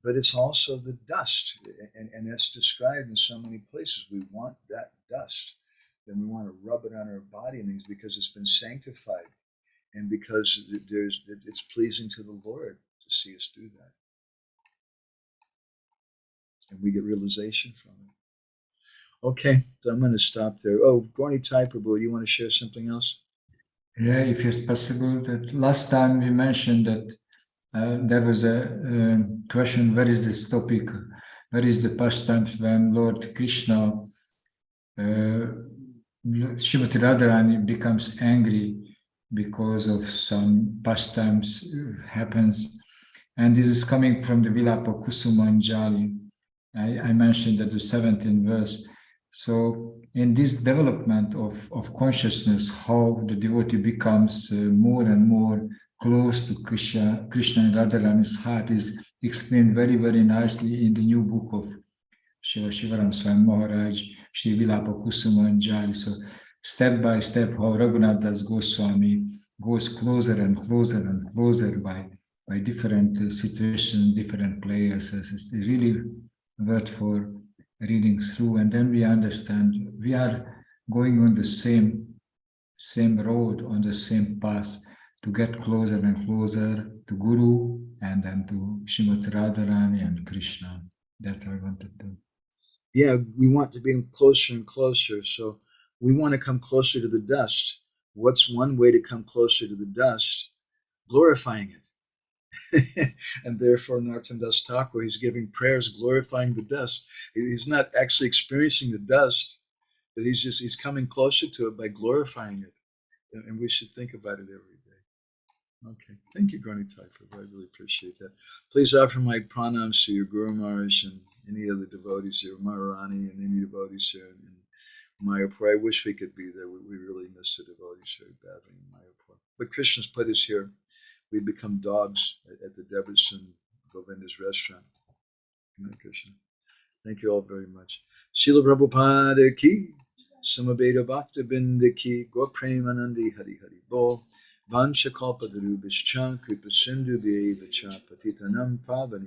But it's also the dust, and that's described in so many places. We want that dust, and we want to rub it on our body and things because it's been sanctified, and because it's pleasing to the Lord to see us do that, and we get realization from it. Okay, so I'm going to stop there. Oh, Gorni Tai Prabhu, do you want to share something else? Yeah, if it's possible. That last time we mentioned that there was a question, where is this topic? Where is the pastimes when Lord Krishna, Srimati Radharani becomes angry because of some pastimes happens? And this is coming from the Vilapa Kusumanjali. I mentioned that the 17th verse. So in this development of consciousness, how the devotee becomes more and more close to Krishna and Radharani's heart is explained very, very nicely in the new book of Shivaram Swami Maharaj, Shri Vilapa Kusumanjali. So step by step, how Raghunath Das Goswami goes closer and closer and closer by different situations, different players. It's really worth for reading through, and then we understand we are going on the same road, on the same path, to get closer and closer to Guru and then to Srimati Radharani and Krishna. That's what I want to do. Yeah, we want to be closer and closer. So we want to come closer to the dust. What's one way to come closer to the dust? Glorifying it. And therefore, Narottam Das Thakur, he's giving prayers glorifying the dust. He's not actually experiencing the dust, but he's coming closer to it by glorifying it. And we should think about it every day. Okay. Thank you, Gorni Tai, I really appreciate that. Please offer my pranams to your Guru Maharaj and any other devotees here, Maharani and any devotees here in Mayapur. I wish we could be there. We really miss the devotees very badly in Mayapur. But Krishna's put us here. We become dogs at the Deverson Govinda's restaurant. Krishna. Thank you all very much. Srila Prabhupada ki, Samaveda Bhakta Binda ki, Gaur Premanandi Hari Hari Bol, Vancha Kalpa Darubhishcha, Kripa Sindhu Vyeva Cha, Patitanam Pavani